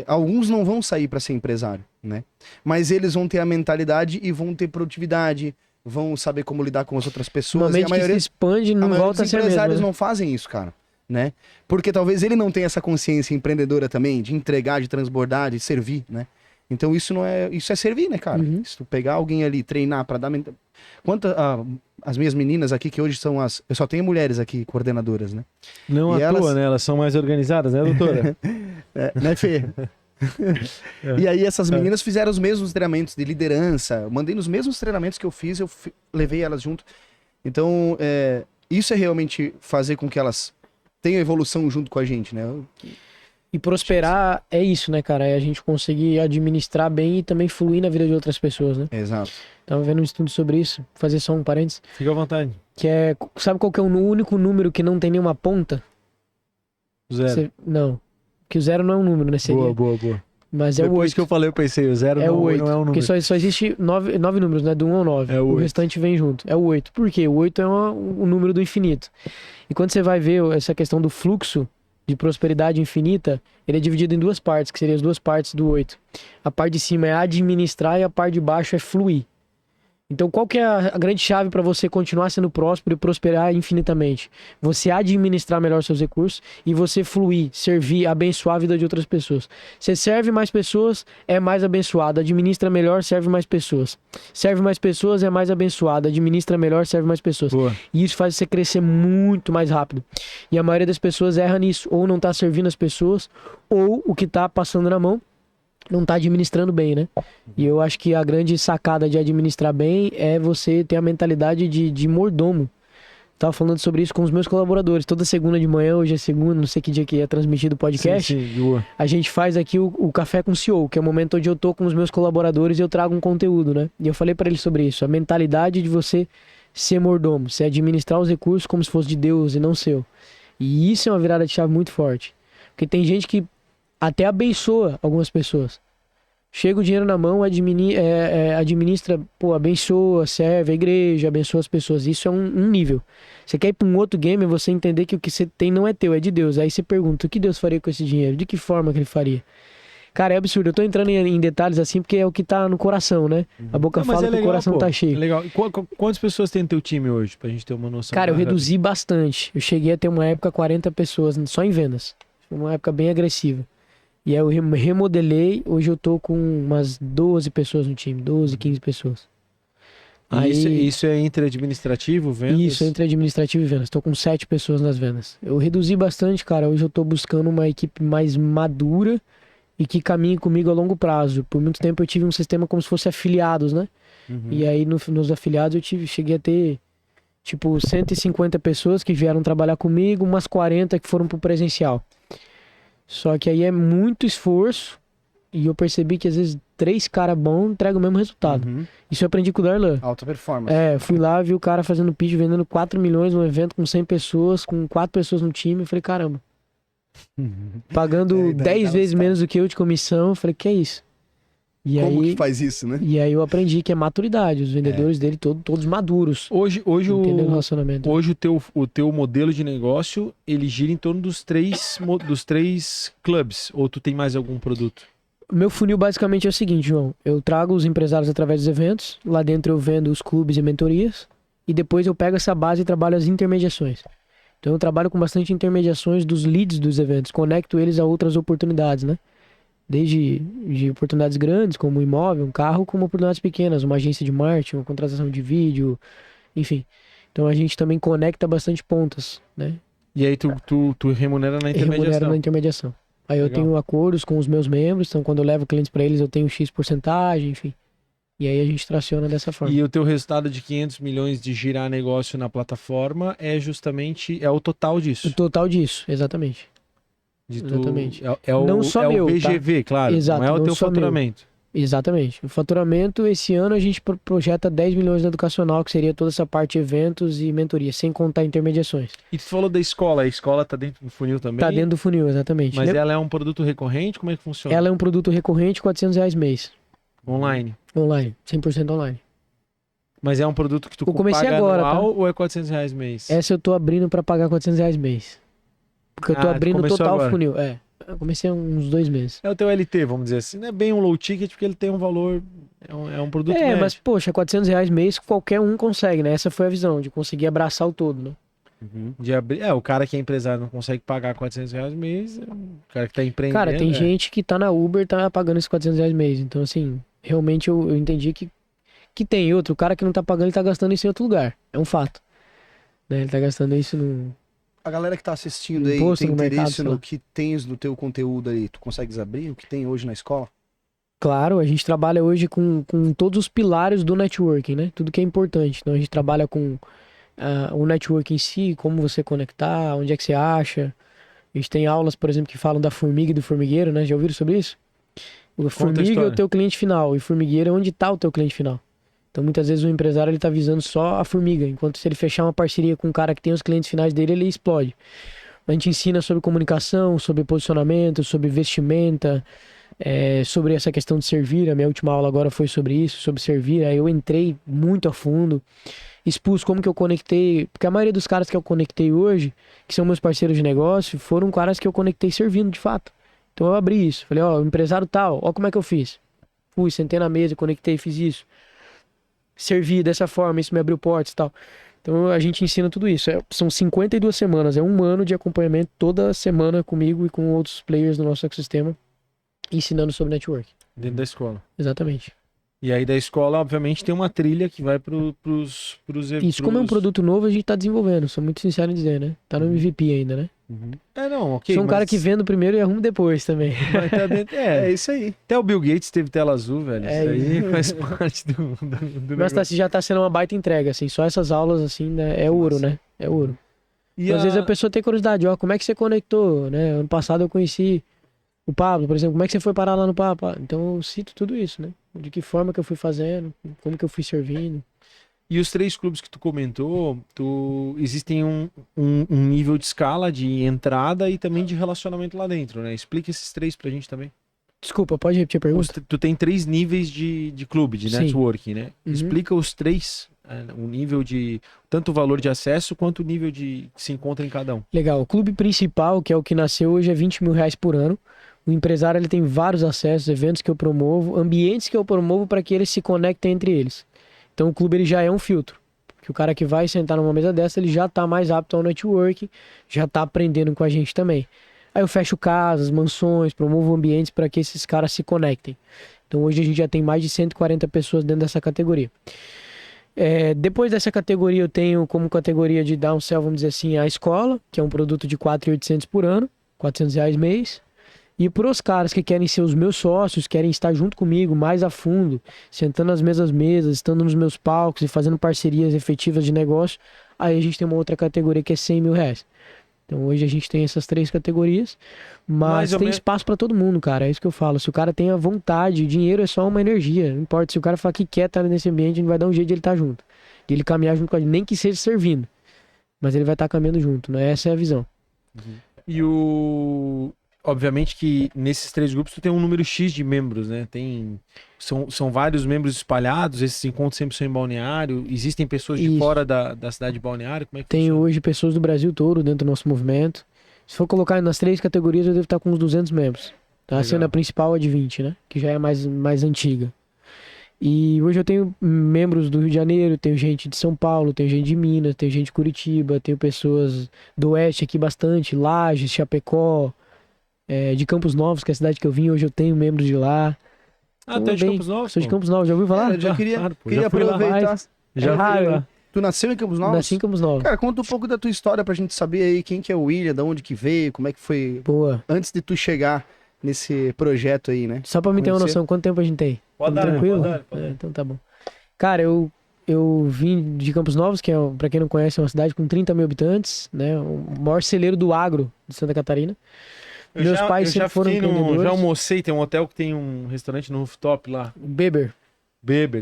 alguns não vão sair para ser empresário, né? Mas eles vão ter a mentalidade e vão ter produtividade, vão saber como lidar com as outras pessoas. Uma E mente que se expande não volta a dos ser a mesma. empresários Né? não fazem isso, cara, né? Porque talvez ele não tenha essa consciência empreendedora também, de entregar, de transbordar, de servir, né? Então isso é servir, né, cara? Se tu pegar alguém ali, treinar pra dar... as minhas meninas aqui, que hoje são eu só tenho mulheres aqui, coordenadoras, né? Não E à toa, elas- né? Elas são mais organizadas, né, doutora? Né, Fê? E aí essas meninas fizeram os mesmos treinamentos de liderança, eu mandei nos mesmos treinamentos que eu fiz, levei elas junto. Então, isso é realmente fazer com que elas tenham evolução junto com a gente, né? E prosperar é isso, né, cara? É a gente conseguir administrar bem e também fluir na vida de outras pessoas, né? Exato. Tava vendo um estudo sobre isso, vou fazer só um parênteses, Fica à vontade. que é, sabe qual que é o único número que não tem nenhuma ponta? Zero. Não, que o zero não é um número, né? Seria, Boa. mas é o Depois 8. que eu falei, eu pensei, o zero É o 8, não é um número. porque só existe 9 números, né? Do 1 ao 9. É o o 8. restante vem junto. É o 8. Por quê? O 8 é o número do infinito. E quando você vai ver essa questão do fluxo de prosperidade infinita, ele é dividido em duas partes, que seriam as duas partes do 8. A parte de cima é administrar e a parte de baixo é fluir. Então, qual que é a grande chave para você continuar sendo próspero e prosperar infinitamente? Você administrar melhor seus recursos e você fluir, servir, abençoar a vida de outras pessoas. Você serve mais pessoas, é mais abençoado. Administra melhor, serve mais pessoas. Serve mais pessoas, é mais abençoado. Administra melhor, serve mais pessoas. Boa. E isso faz você crescer muito mais rápido. E a maioria das pessoas erra nisso. Ou não tá servindo as pessoas, ou o que tá passando na mão não tá administrando bem, né? E eu acho que a grande sacada de administrar bem é você ter a mentalidade de mordomo. Tava falando sobre isso com os meus colaboradores. Toda segunda de manhã, hoje é segunda, não sei que dia que é transmitido o podcast. Sim, boa. A gente faz aqui o Café com o CEO, que é o momento onde eu tô com os meus colaboradores e eu trago um conteúdo, né? E eu falei pra eles sobre isso. A mentalidade de você ser mordomo, você administrar os recursos como se fosse de Deus e não seu. E isso é uma virada de chave muito forte. Porque tem gente que até abençoa algumas pessoas. Chega o dinheiro na mão, administra, abençoa, serve a igreja, abençoa as pessoas. Isso é um nível. Você quer ir para um outro game, é você entender que o que você tem não é teu, é de Deus. Aí você pergunta, o que Deus faria com esse dinheiro? De que forma que ele faria? Cara, é absurdo. Eu tô entrando em detalhes assim porque é o que tá no coração, né? A boca Não, mas fala que o coração pô. tá É cheio. legal. E quantas pessoas tem no teu time hoje, pra gente ter uma noção? Cara, eu da- reduzi bastante. Eu cheguei a ter uma época 40 pessoas só em vendas. Foi uma época bem agressiva. E aí eu remodelei, hoje eu tô com umas 12 pessoas no time, 12, 15 pessoas. E isso é entre administrativo, vendas? Isso, entre administrativo e vendas. Tô com 7 pessoas nas vendas. Eu reduzi bastante, cara. Hoje eu tô buscando uma equipe mais madura e que caminhe comigo a longo prazo. Por muito tempo eu tive um sistema como se fosse afiliados, né? Uhum. E aí nos afiliados cheguei a ter tipo 150 pessoas que vieram trabalhar comigo, umas 40 que foram pro presencial. Só que aí é muito esforço e eu percebi que às vezes 3 caras bons entregam o mesmo resultado. Uhum. Isso eu aprendi com o Darlan. Alta performance. Eu fui lá, vi o cara fazendo pitch, vendendo 4 milhões num evento com 100 pessoas, com 4 pessoas no time. Eu falei, caramba, pagando 10 vezes menos do que eu de comissão. Eu falei, que é isso? E Como aí, que faz isso, né? E aí eu aprendi que é maturidade. Os vendedores dele todos maduros. Hoje Entendeu o relacionamento. Hoje o teu modelo de negócio, ele gira em torno dos três clubes. Ou tu tem mais algum produto? Meu funil basicamente é o seguinte, João. Eu trago os empresários através dos eventos. Lá dentro eu vendo os clubes e mentorias. E depois eu pego essa base e trabalho as intermediações. Então eu trabalho com bastante intermediações dos leads dos eventos. Conecto eles a outras oportunidades, né? Desde de oportunidades grandes, como um imóvel, um carro, como oportunidades pequenas, uma agência de marketing, uma contratação de vídeo, enfim. Então a gente também conecta bastante pontas, né? E aí tu remunera na intermediação? Remunero na intermediação. Aí eu tenho acordos com os meus membros, então quando eu levo clientes para eles eu tenho X porcentagem, enfim. E aí a gente traciona dessa forma. E o teu resultado de 500 milhões de girar negócio na plataforma é justamente o total disso? O total disso, exatamente. Exatamente. Não só meu, o VGV, tá? Claro. Exato, não é o teu faturamento. Meu. Exatamente. O faturamento, esse ano a gente projeta 10 milhões no educacional, que seria toda essa parte de eventos e mentoria, sem contar intermediações. E tu falou da escola, a escola tá dentro do funil também? Tá dentro do funil, exatamente. Mas ela é um produto recorrente? Como é que funciona? Ela é um produto recorrente, R$400 mês. Online? Online, 100% online. Mas é um produto que tu paga agora, anual, tá? Ou é R$400 mês? Essa eu tô abrindo pra pagar R$400 mês. Porque eu tô abrindo total agora. Funil. Eu comecei há uns 2 meses. É o teu LT, vamos dizer assim. Não é bem um low ticket, porque ele tem um valor... É um produto médio. Mas, poxa, R$400 mês qualquer um consegue, né? Essa foi a visão, de conseguir abraçar o todo, né? Uhum. O cara que é empresário não consegue pagar R$400 mês, o cara que tá empreendendo... Cara, tem gente que tá na Uber tá pagando esses R$400 mês. Então, assim, realmente eu entendi que tem outro. O cara que não tá pagando, ele tá gastando isso em outro lugar. É um fato. Né? Ele tá gastando isso no... A galera que tá assistindo aí tem interesse no que tens no teu conteúdo aí. Tu consegues abrir o que tem hoje na escola? Claro, a gente trabalha hoje com todos os pilares do networking, né? Tudo que é importante. Então a gente trabalha com o networking em si, como você conectar, onde é que você acha. A gente tem aulas, por exemplo, que falam da formiga e do formigueiro, né? Já ouviram sobre isso? O formiga é o teu cliente final e o formigueiro é onde tá o teu cliente final. Então muitas vezes o empresário ele tá visando só a formiga, enquanto se ele fechar uma parceria com um cara que tem os clientes finais dele, ele explode. A gente ensina sobre comunicação, sobre posicionamento, sobre vestimenta, sobre essa questão de servir. A minha última aula agora foi sobre isso, sobre servir. Aí eu entrei muito a fundo, expus como que eu conectei, porque a maioria dos caras que eu conectei hoje, que são meus parceiros de negócio, foram caras que eu conectei servindo de fato. Então eu abri isso, falei, ó, empresário tal, ó como é que eu fiz. Fui, sentei na mesa, conectei, fiz isso. Servi dessa forma, isso me abriu portas e tal. Então a gente ensina tudo isso. São 52 semanas, é 1 ano de acompanhamento toda semana comigo e com outros players do nosso ecossistema, ensinando sobre network. Dentro da escola. Exatamente. E aí da escola, obviamente, tem uma trilha que vai pros Isso, como é um produto novo, a gente tá desenvolvendo, sou muito sincero em dizer, né? Tá no MVP ainda, né? Uhum. Não, ok. Sou um cara que vendo primeiro e arrumo depois também. Mas tá dentro, é isso aí. Até o Bill Gates teve tela azul, velho. Isso aí faz parte do Mas já tá sendo uma baita entrega, assim. Só essas aulas, assim, né? É ouro, né? É ouro. E às vezes a pessoa tem curiosidade, ó, como é que você conectou, né? Ano passado eu conheci o Pablo, por exemplo, como é que você foi parar lá no Papa? Então eu cito tudo isso, né? De que forma que eu fui fazendo, como que eu fui servindo. E os 3 clubes que tu comentou, existem um nível de escala de entrada e também de relacionamento lá dentro, né? Explica esses 3 pra gente também. Desculpa, pode repetir a pergunta? Tu tem 3 níveis de clube, de networking, né? Uhum. Explica os 3, o nível de... Tanto o valor de acesso, quanto o nível que se encontra em cada um. Legal. O clube principal, que é o que nasceu hoje, é R$20 mil por ano. O empresário ele tem vários acessos, eventos que eu promovo, ambientes que eu promovo para que eles se conectem entre eles. Então o clube ele já é um filtro. Porque o cara que vai sentar numa mesa dessa, ele já está mais apto ao networking, já está aprendendo com a gente também. Aí eu fecho casas, mansões, promovo ambientes para que esses caras se conectem. Então hoje a gente já tem mais de 140 pessoas dentro dessa categoria. Depois dessa categoria eu tenho como categoria de downsell, vamos dizer assim, a escola, que é um produto de R$4.800 por ano, R$400 mês. E para os caras que querem ser os meus sócios, querem estar junto comigo mais a fundo, sentando nas mesmas mesas, estando nos meus palcos e fazendo parcerias efetivas de negócio, aí a gente tem uma outra categoria que é R$100 mil. Então hoje a gente tem essas 3 categorias, mas tem espaço para todo mundo, cara, é isso que eu falo. Se o cara tem a vontade, dinheiro é só uma energia, não importa. Se o cara falar que quer estar nesse ambiente, a gente vai dar um jeito de ele estar junto, de ele caminhar junto com a gente, nem que seja servindo, mas ele vai estar caminhando junto, né? Essa é a visão. Uhum. E obviamente que nesses 3 grupos tu tem um número X de membros, né? São vários membros espalhados, esses encontros sempre são em Balneário, existem pessoas de fora da cidade de Balneário, como é que Tem funciona? hoje pessoas do Brasil todo dentro do nosso movimento. Se for colocar nas 3 categorias, eu devo estar com uns 200 membros. Tá? Sendo a principal a de 20, né? Que já é mais antiga. E hoje eu tenho membros do Rio de Janeiro, tenho gente de São Paulo, tenho gente de Minas, tenho gente de Curitiba, tenho pessoas do Oeste aqui bastante, Lages, Chapecó, de Campos Novos, que é a cidade que eu vim, hoje eu tenho membros de lá. Ah, tu é de Campos Novos? Sou de Campos Novos, já ouviu falar? Eu já queria já fui lá. aproveitar. Já fui lá. lá. Tu nasceu em Campos Novos? Nasci em Campos Novos. Cara, conta um pouco da tua história pra gente saber aí quem que é o William, de onde que veio, como é que foi Boa. antes de tu chegar nesse projeto aí, né? Só pra me ter uma Conhecer. noção, quanto tempo a gente tem? Pode Tamo dar, tranquilo? pode dar. Então tá bom. Cara, eu vim de Campos Novos, que pra quem não conhece, é uma cidade com 30 mil habitantes, né? O maior celeiro do agro de Santa Catarina. Meus pais sempre foram empreendedores. Já almocei, tem um hotel que tem um restaurante no rooftop lá. Beber.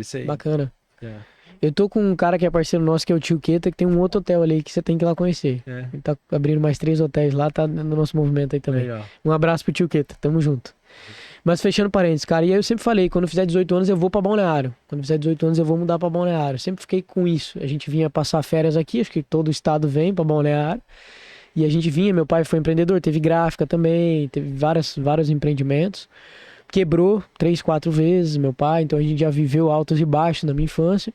Isso aí. Bacana. É. Eu tô com um cara que é parceiro nosso, que é o Tio Queta, que tem um outro hotel ali que você tem que ir lá conhecer. É. Ele tá abrindo mais 3 hotéis lá, tá no nosso movimento aí também. Legal. Um abraço pro Tio Queta, tamo junto. Mas fechando parênteses, cara, e aí eu sempre falei, quando eu fizer 18 anos eu vou pra Balneário. Quando eu fizer 18 anos eu vou mudar pra Balneário. Sempre fiquei com isso. A gente vinha passar férias aqui, acho que todo o estado vem pra Balneário. E a gente vinha, meu pai foi empreendedor, teve gráfica também, teve vários empreendimentos. Quebrou 3, 4 vezes, meu pai, então a gente já viveu altos e baixos na minha infância.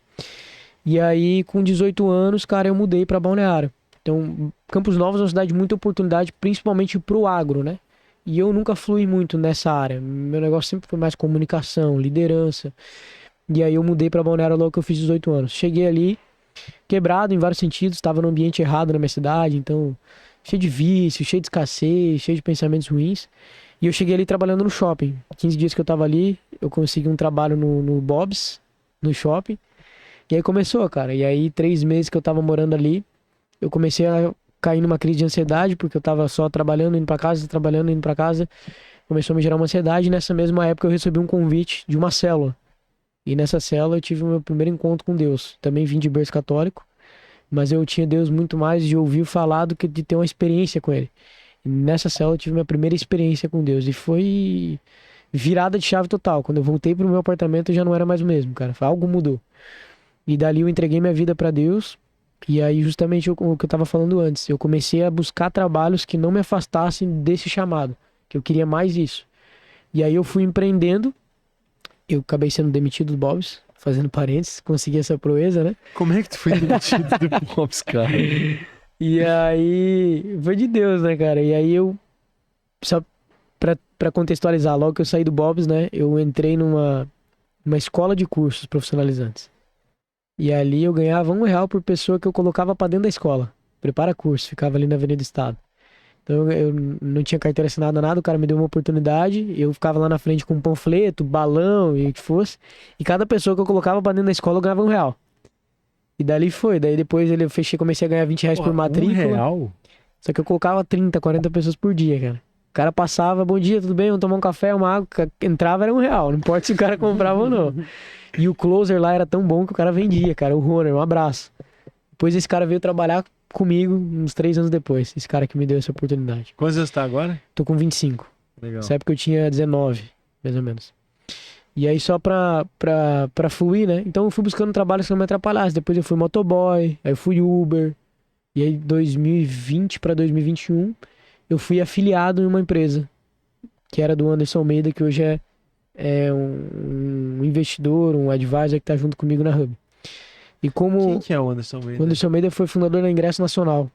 E aí, com 18 anos, cara, eu mudei pra Balneário. Então, Campos Novos é uma cidade de muita oportunidade, principalmente pro agro, né? E eu nunca fluí muito nessa área. Meu negócio sempre foi mais comunicação, liderança. E aí eu mudei pra Balneário logo que eu fiz 18 anos. Cheguei ali, quebrado em vários sentidos, estava no ambiente errado na minha cidade, então cheio de vício, cheio de escassez, cheio de pensamentos ruins. E eu cheguei ali trabalhando no shopping. 15 dias que eu tava ali, eu consegui um trabalho no Bob's, no shopping. E aí começou, cara. E aí 3 meses que eu tava morando ali, eu comecei a cair numa crise de ansiedade, porque eu tava só trabalhando, indo pra casa, trabalhando, indo pra casa. Começou a me gerar uma ansiedade, e nessa mesma época eu recebi um convite de uma célula. E nessa célula eu tive o meu primeiro encontro com Deus. Também vim de berço católico, mas eu tinha Deus muito mais de ouvir falar do que de ter uma experiência com Ele. E nessa célula eu tive minha primeira experiência com Deus, e foi virada de chave total. Quando eu voltei pro meu apartamento eu já não era mais o mesmo, cara. Algo mudou. E dali eu entreguei minha vida pra Deus. E aí justamente o que eu tava falando antes, eu comecei a buscar trabalhos que não me afastassem desse chamado, que eu queria mais isso. E aí eu fui empreendendo, eu acabei sendo demitido do Bob's, fazendo parênteses, consegui essa proeza, né? Como é que tu foi demitido do Bob's, cara? E aí, foi de Deus, né, cara? E aí eu, só pra contextualizar, logo que eu saí do Bob's, né, eu entrei numa escola de cursos profissionalizantes. E ali eu ganhava R$1 por pessoa que eu colocava pra dentro da escola. Prepara curso, ficava ali na Avenida Estado. Então eu não tinha carteira assinada, nada, o cara me deu uma oportunidade, eu ficava lá na frente com um panfleto, balão e o que fosse. E cada pessoa que eu colocava pra dentro da escola eu ganhava R$1. E dali foi, daí depois eu comecei a ganhar R$20 por matrícula. R$1? Só que eu colocava 30, 40 pessoas por dia, cara. O cara passava, bom dia, tudo bem, vamos tomar um café, uma água, entrava era R$1, não importa se o cara comprava ou não. E o closer lá era tão bom que o cara vendia, cara, o Roner, um abraço. Depois esse cara veio trabalhar comigo uns 3 anos depois, esse cara que me deu essa oportunidade. Quantos anos tá agora? Tô com 25. Legal. Nessa época eu tinha 19, mais ou menos. E aí só pra fluir, né? Então eu fui buscando trabalhos que não me atrapalhassem. Depois eu fui motoboy, aí eu fui Uber. E aí 2020 pra 2021 eu fui afiliado em uma empresa que era do Anderson Almeida, que hoje é um investidor, um advisor que tá junto comigo na Hub. E como... Quem que é o Anderson Almeida? O Anderson Almeida foi fundador da Ingresso Nacional.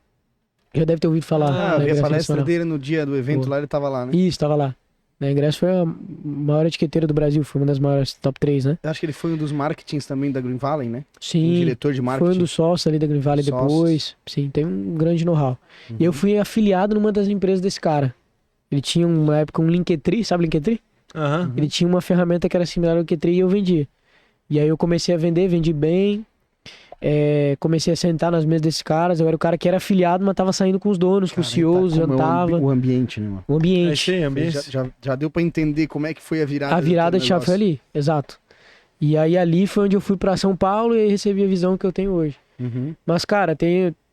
Já deve ter ouvido falar. Ah, da vi a Ingresso palestra Nacional. dele no dia do evento lá, ele tava lá, né? Isso, tava lá. A Ingresso foi a maior etiqueteira do Brasil, foi uma das maiores, top 3, né? Eu acho que ele foi um dos marketings também da Green Valley, né? Sim. Um diretor de marketing. Foi um dos sócios ali da Green Valley Sócios. depois. Sim, tem um grande know-how. E eu fui afiliado numa das empresas desse cara. Ele tinha uma época um Linktree, sabe Linktree? Aham. Ele tinha uma ferramenta que era similar ao Linktree e eu vendia. E aí eu comecei a vender, vendi bem. Comecei a sentar nas mesas desses caras. Eu era o cara que era afiliado, mas tava saindo com os donos, com os CEOs, Tá como é jantava. o ambiente, né, mano? O ambiente. Achei, ambiente. Já deu pra entender como é que foi a virada. A virada do de chave foi negócio. ali, exato. E aí ali foi onde eu fui pra São Paulo e aí recebi a visão que eu tenho hoje. Uhum. Mas, cara,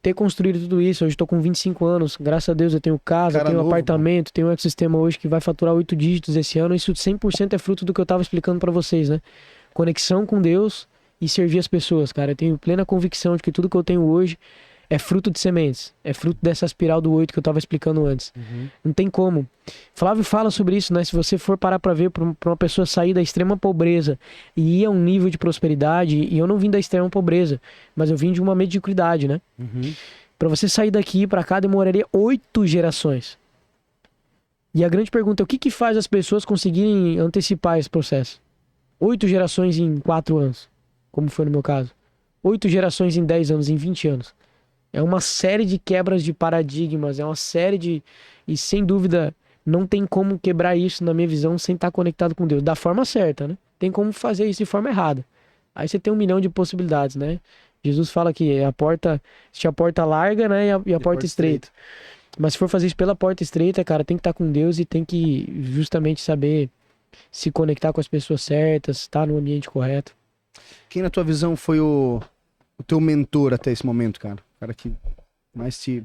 ter construído tudo isso, hoje eu tô com 25 anos, graças a Deus eu tenho casa, Cara tenho novo, apartamento, tenho um ecossistema hoje que vai faturar 8 dígitos esse ano, isso 100% é fruto do que eu tava explicando pra vocês, né? Conexão com Deus e servir as pessoas, cara. Eu tenho plena convicção de que tudo que eu tenho hoje é fruto de sementes, é fruto dessa espiral do 8 que eu tava explicando antes. Não tem como. Flávio fala sobre isso, né? Se você for parar pra ver, pra uma pessoa sair da extrema pobreza e ir a um nível de prosperidade, e eu não vim da extrema pobreza, mas eu vim de uma mediocridade, né? Pra você sair daqui pra cá demoraria 8 gerações. E a grande pergunta é o que faz as pessoas conseguirem antecipar esse processo? 8 gerações em 4 anos, como foi no meu caso. 8 gerações em 10 anos, em 20 anos. É uma série de quebras de paradigmas, é uma série de... E sem dúvida, não tem como quebrar isso, na minha visão, sem estar conectado com Deus. Da forma certa, né? Tem como fazer isso de forma errada. Aí você tem 1 milhão de possibilidades, né? Jesus fala que existe a porta larga, né? E a porta estreita. Mas se for fazer isso pela porta estreita, cara, tem que estar com Deus e tem que justamente saber se conectar com as pessoas certas, estar no ambiente correto. Quem na tua visão foi o teu mentor até esse momento, cara? O cara que mais te...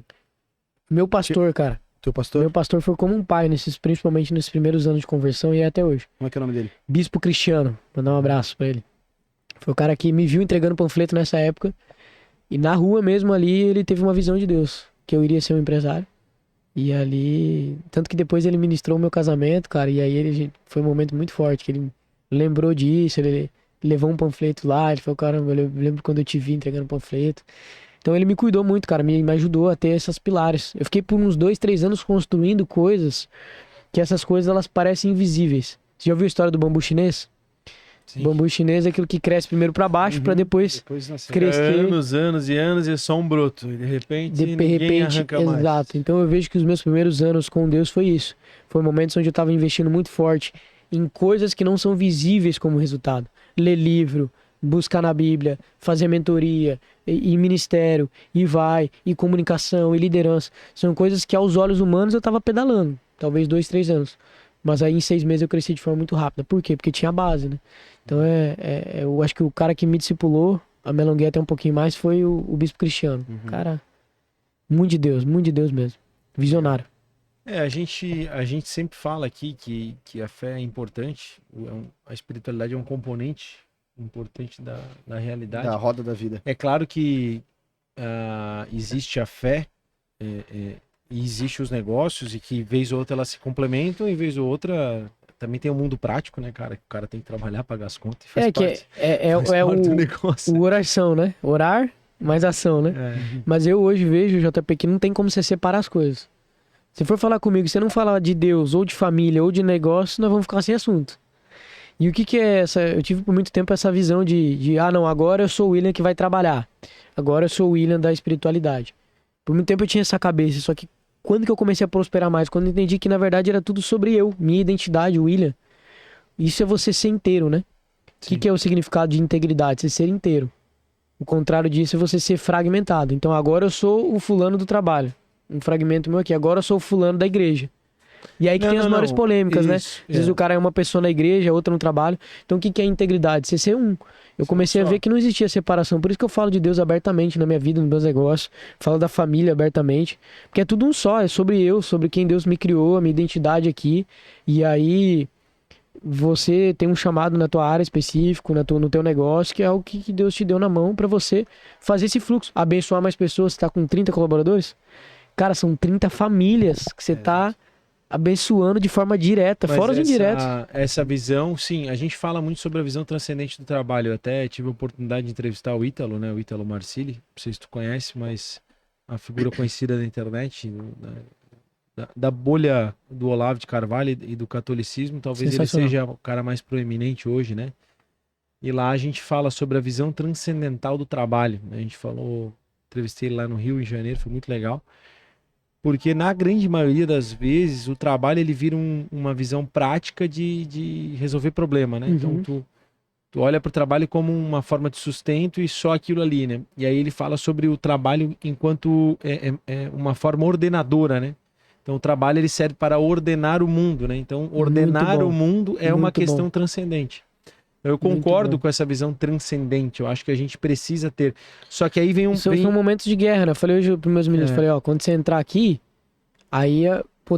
Meu pastor, cara. Teu pastor? Meu pastor foi como um pai, principalmente nesses primeiros anos de conversão e até hoje. Como é que é o nome dele? Bispo Cristiano. Mandar um abraço pra ele. Foi o cara que me viu entregando panfleto nessa época. E na rua mesmo ali, ele teve uma visão de Deus. Que eu iria ser um empresário. E ali... Tanto que depois ele ministrou o meu casamento, cara. E aí foi um momento muito forte. Que ele lembrou disso. Ele levou um panfleto lá. Ele falou, caramba, eu lembro quando eu te vi entregando panfleto. Então ele me cuidou muito, cara. Me ajudou a ter esses pilares. Eu fiquei por uns 2, 3 anos construindo coisas. Que essas coisas, elas parecem invisíveis. Você já ouviu a história do bambu chinês? Sim. Bambu chinês é aquilo que cresce primeiro para baixo, para depois crescer. Anos e anos e é só um broto. E de repente ninguém arranca mais. Exato. Então eu vejo que os meus primeiros anos com Deus foi isso. Foi momentos onde eu estava investindo muito forte em coisas que não são visíveis como resultado. Ler livro, buscar na Bíblia, fazer mentoria, e ministério, e comunicação, e liderança. São coisas que aos olhos humanos eu estava pedalando. Talvez 2, 3 anos. Mas aí em 6 meses eu cresci de forma muito rápida. Por quê? Porque tinha base, né? Então eu acho que o cara que me discipulou, a me alonguei até um pouquinho mais, foi o Bispo Cristiano. Cara, muito de Deus mesmo. Visionário. A gente sempre fala aqui que a fé é importante, a espiritualidade é um componente importante da realidade. Da roda da vida. É claro que existe a fé, e existe os negócios, e que vez ou outra elas se complementam, e vez ou outra também tem o mundo prático, né, cara? O cara tem que trabalhar, pagar as contas e faz parte. O negócio. O oração, né? Orar mais ação, né? Mas eu hoje vejo, JP, que não tem como você separar as coisas. Se for falar comigo, se você não falar de Deus, ou de família, ou de negócio, nós vamos ficar sem assunto. E o que é essa? Eu tive por muito tempo essa visão de não, agora eu sou o William que vai trabalhar. Agora eu sou o William da espiritualidade. Por muito tempo eu tinha essa cabeça, só que quando que eu comecei a prosperar mais? Quando eu entendi que na verdade era tudo sobre eu, minha identidade, William. Isso é você ser inteiro, né? O que é o significado de integridade? Você ser inteiro. O contrário disso é você ser fragmentado. Então agora eu sou o fulano do trabalho. Um fragmento meu aqui. Agora eu sou o fulano da igreja. E aí que tem as maiores polêmicas, né? Às vezes o cara é uma pessoa na igreja, outra no trabalho. Então o que é integridade? Você ser um. Eu comecei a ver que não existia separação. Por isso que eu falo de Deus abertamente na minha vida, nos meus negócios. Falo da família abertamente. Porque é tudo um só. É sobre eu, sobre quem Deus me criou, a minha identidade aqui. E aí você tem um chamado na tua área específico, no teu negócio, que é o que Deus te deu na mão para você fazer esse fluxo. Abençoar mais pessoas. Você tá com 30 colaboradores? Cara, são 30 famílias que você tá abençoando de forma direta, fora os indiretos. Essa visão, sim, a gente fala muito sobre a visão transcendente do trabalho. Eu até tive a oportunidade de entrevistar o Ítalo, né? O Ítalo Marcilli, não sei se tu conhece, mas uma figura conhecida da internet, da bolha do Olavo de Carvalho e do catolicismo. Talvez ele seja o cara mais proeminente hoje, né? E lá a gente fala sobre a visão transcendental do trabalho. A gente falou, entrevistei ele lá no Rio em janeiro, foi muito legal. Porque na grande maioria das vezes o trabalho ele vira uma visão prática de resolver problema, né? Então tu olha para o trabalho como uma forma de sustento e só aquilo ali, né? E aí ele fala sobre o trabalho enquanto uma forma ordenadora, né? Então o trabalho ele serve para ordenar o mundo, né? Então ordenar o mundo é uma questão transcendente. Eu concordo com essa visão transcendente. Eu acho que a gente precisa ter. Só que aí vem um... São momentos de guerra, né? Eu falei hoje pros meus meninos, falei, ó, quando você entrar aqui, aí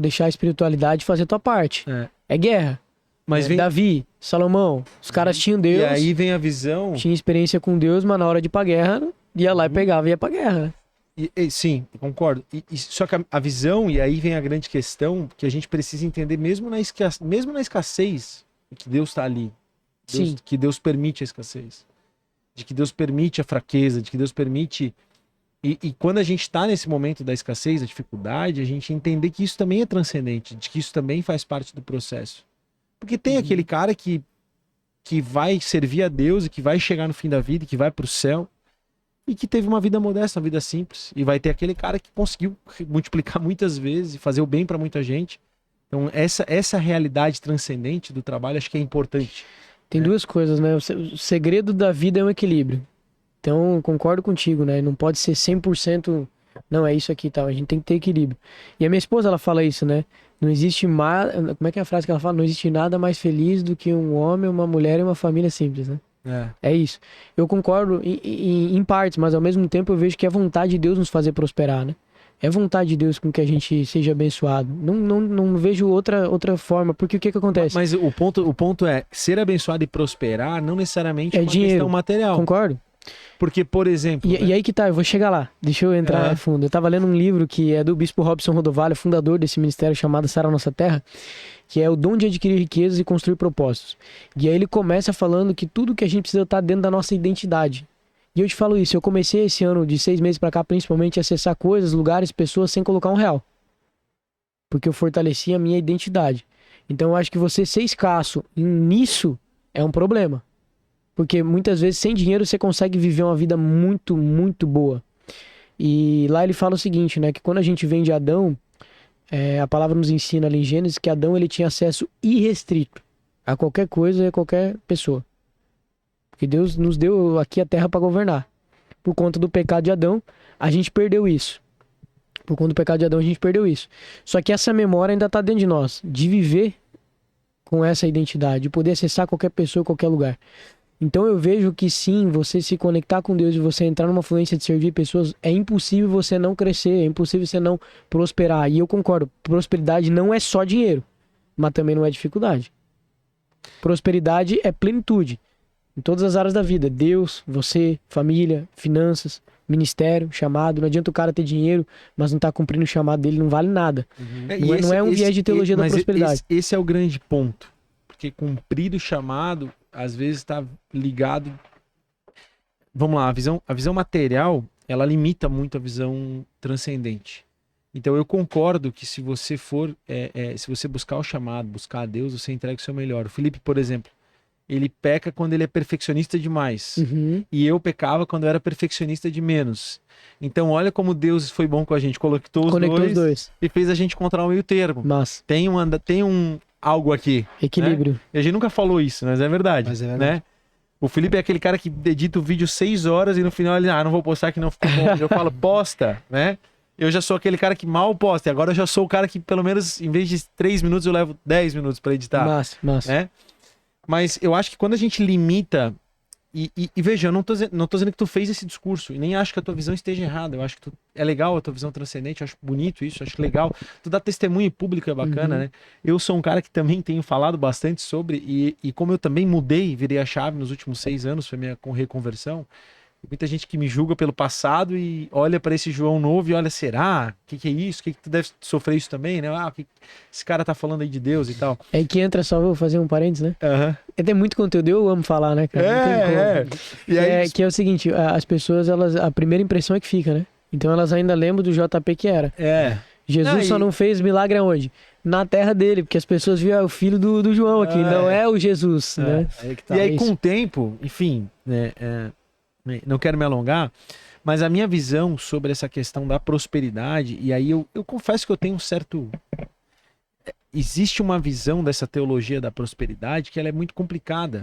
deixar a espiritualidade fazer a tua parte. É guerra. Mas Davi, Salomão, os caras tinham Deus. E aí vem a visão... Tinha experiência com Deus, mas na hora de ir pra guerra, ia lá e pegava e ia pra guerra, né? Sim, concordo. Só que a visão, e aí vem a grande questão, que a gente precisa entender mesmo na escassez, que Deus está ali. Que Deus permite a escassez. De que Deus permite a fraqueza, de que Deus permite... E quando a gente está nesse momento da escassez, da dificuldade, a gente entender que isso também é transcendente, de que isso também faz parte do processo. Porque tem aquele cara que vai servir a Deus e que vai chegar no fim da vida, que vai para o céu, e que teve uma vida modesta, uma vida simples. E vai ter aquele cara que conseguiu multiplicar muitas vezes e fazer o bem para muita gente. Então essa realidade transcendente do trabalho acho que é importante. Tem duas coisas, né? O segredo da vida é um equilíbrio. Então, concordo contigo, né? Não pode ser 100%, não, é isso aqui e tal. A gente tem que ter equilíbrio. E a minha esposa, ela fala isso, né? Não existe mais... Como é que é a frase que ela fala? Não existe nada mais feliz do que um homem, uma mulher e uma família simples, né? É isso. Eu concordo em partes, mas ao mesmo tempo eu vejo que é vontade de Deus nos fazer prosperar, né? É vontade de Deus com que a gente seja abençoado. Não vejo outra forma, porque o que acontece? Mas o ponto é, ser abençoado e prosperar não necessariamente é uma dinheiro. Questão material. Concordo. Porque, por exemplo... E aí que tá, eu vou chegar lá. Deixa eu entrar a fundo. Eu tava lendo um livro que é do Bispo Robson Rodovalho, fundador desse ministério chamado Sara Nossa Terra, que é o dom de adquirir riquezas e construir propósitos. E aí ele começa falando que tudo que a gente precisa estar dentro da nossa identidade. E eu te falo isso, eu comecei esse ano de 6 meses pra cá, principalmente, a acessar coisas, lugares, pessoas sem colocar R$1. Porque eu fortaleci a minha identidade. Então eu acho que você ser escasso nisso é um problema. Porque muitas vezes sem dinheiro você consegue viver uma vida muito, muito boa. E lá ele fala o seguinte, né? Que quando a gente vem de Adão, a palavra nos ensina ali em Gênesis que Adão ele tinha acesso irrestrito a qualquer coisa e a qualquer pessoa. Porque Deus nos deu aqui a terra para governar. Por conta do pecado de Adão, a gente perdeu isso. Por conta do pecado de Adão, a gente perdeu isso. Só que essa memória ainda está dentro de nós. De viver com essa identidade. De poder acessar qualquer pessoa, qualquer lugar. Então eu vejo que sim, você se conectar com Deus e você entrar numa fluência de servir pessoas, é impossível você não crescer, é impossível você não prosperar. E eu concordo, prosperidade não é só dinheiro, mas também não é dificuldade. Prosperidade é plenitude, em todas as áreas da vida. Deus, você, família, finanças, ministério, chamado. Não adianta o cara ter dinheiro, mas não tá cumprindo o chamado dele, não vale nada. Não é um viés de teologia da prosperidade. Esse é o grande ponto, porque cumprir o chamado às vezes está ligado... Vamos lá, a visão material, ela limita muito a visão transcendente. Então eu concordo que se você for, se você buscar o chamado, buscar a Deus, você entrega o seu melhor. O Felipe, por exemplo, ele peca quando ele é perfeccionista demais. E eu pecava quando eu era perfeccionista de menos. Então olha como Deus foi bom com a gente, conectou os dois e fez a gente encontrar um meio termo. Mas tem algo aqui. Equilíbrio. Né? E a gente nunca falou isso, mas é verdade. Né? O Felipe é aquele cara que edita o vídeo 6 horas e no final ele, não vou postar que não ficou bom. Eu falo, posta, né? Eu já sou aquele cara que mal posta. E agora eu já sou o cara que pelo menos, em vez de 3 minutos, eu levo 10 minutos para editar. Massa. Né? Mas eu acho que quando a gente limita... E veja, eu não tô dizendo que tu fez esse discurso, e nem acho que a tua visão esteja errada. Eu acho que é legal a tua visão transcendente, eu acho bonito isso, acho legal. Tu dá testemunho público, é bacana, né? Eu sou um cara que também tenho falado bastante sobre, e como eu também mudei, virei a chave nos últimos 6 anos, foi minha reconversão. Muita gente que me julga pelo passado e olha para esse João novo e olha, será? O que é isso? Que tu deve sofrer isso também, né? O que esse cara tá falando aí de Deus e tal. É que entra, só vou fazer um parênteses, né? Tem muito conteúdo, eu amo falar, né, cara? E aí... que é o seguinte, as pessoas, a primeira impressão é que fica, né? Então elas ainda lembram do JP que era. Jesus só não fez milagre aonde? Na terra dele, porque as pessoas viam o filho do João aqui, não é o Jesus, né? Aí que tá. E aí com o tempo, enfim, né? Não quero me alongar, mas a minha visão sobre essa questão da prosperidade, e aí eu confesso que eu tenho um certo... Existe uma visão dessa teologia da prosperidade que ela é muito complicada,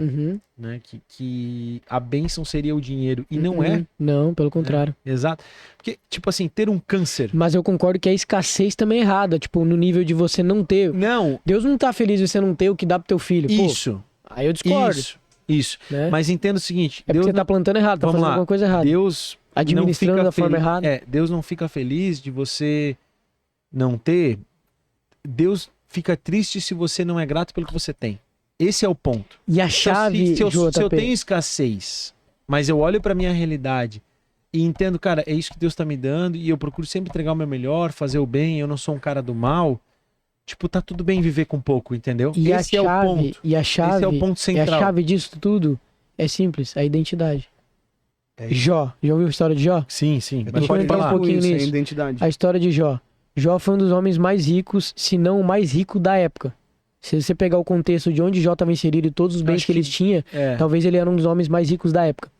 né? Que a bênção seria o dinheiro, e não é. Não, pelo contrário. Exato. Porque, tipo assim, ter um câncer... Mas eu concordo que a escassez também é errada, tipo, no nível de você não ter. Não. Deus não tá feliz de você não ter o que dá pro teu filho. Isso. Pô, aí eu discordo. Isso. Isso. Né? Mas entenda o seguinte, É porque você tá plantando errado, tá Vamos fazendo lá. alguma coisa errada. Deus Administrando da forma errada. Deus não fica feliz de você não ter. Deus fica triste se você não é grato pelo que você tem. Esse é o ponto. E a Então, chave, se eu JP, tenho escassez, mas eu olho pra minha realidade e entendo, cara, é isso que Deus tá me dando e eu procuro sempre entregar o meu melhor, fazer o bem, eu não sou um cara do mal, tipo, tá tudo bem viver com pouco, entendeu? e a Esse é o chave, ponto. e a chave, Esse é o ponto e central. a chave disso tudo é simples, a identidade. É. Jó, já ouviu a história de Jó? Sim, sim. Mas Deixa eu pode entrar um falar. pouquinho isso, é nisso. identidade. A história de Jó. Jó foi um dos homens mais ricos, se não o mais rico da época. Se você pegar o contexto de onde Jó estava inserido e todos os bens Acho que ele que- tinha, É. talvez ele era um dos homens mais ricos da época.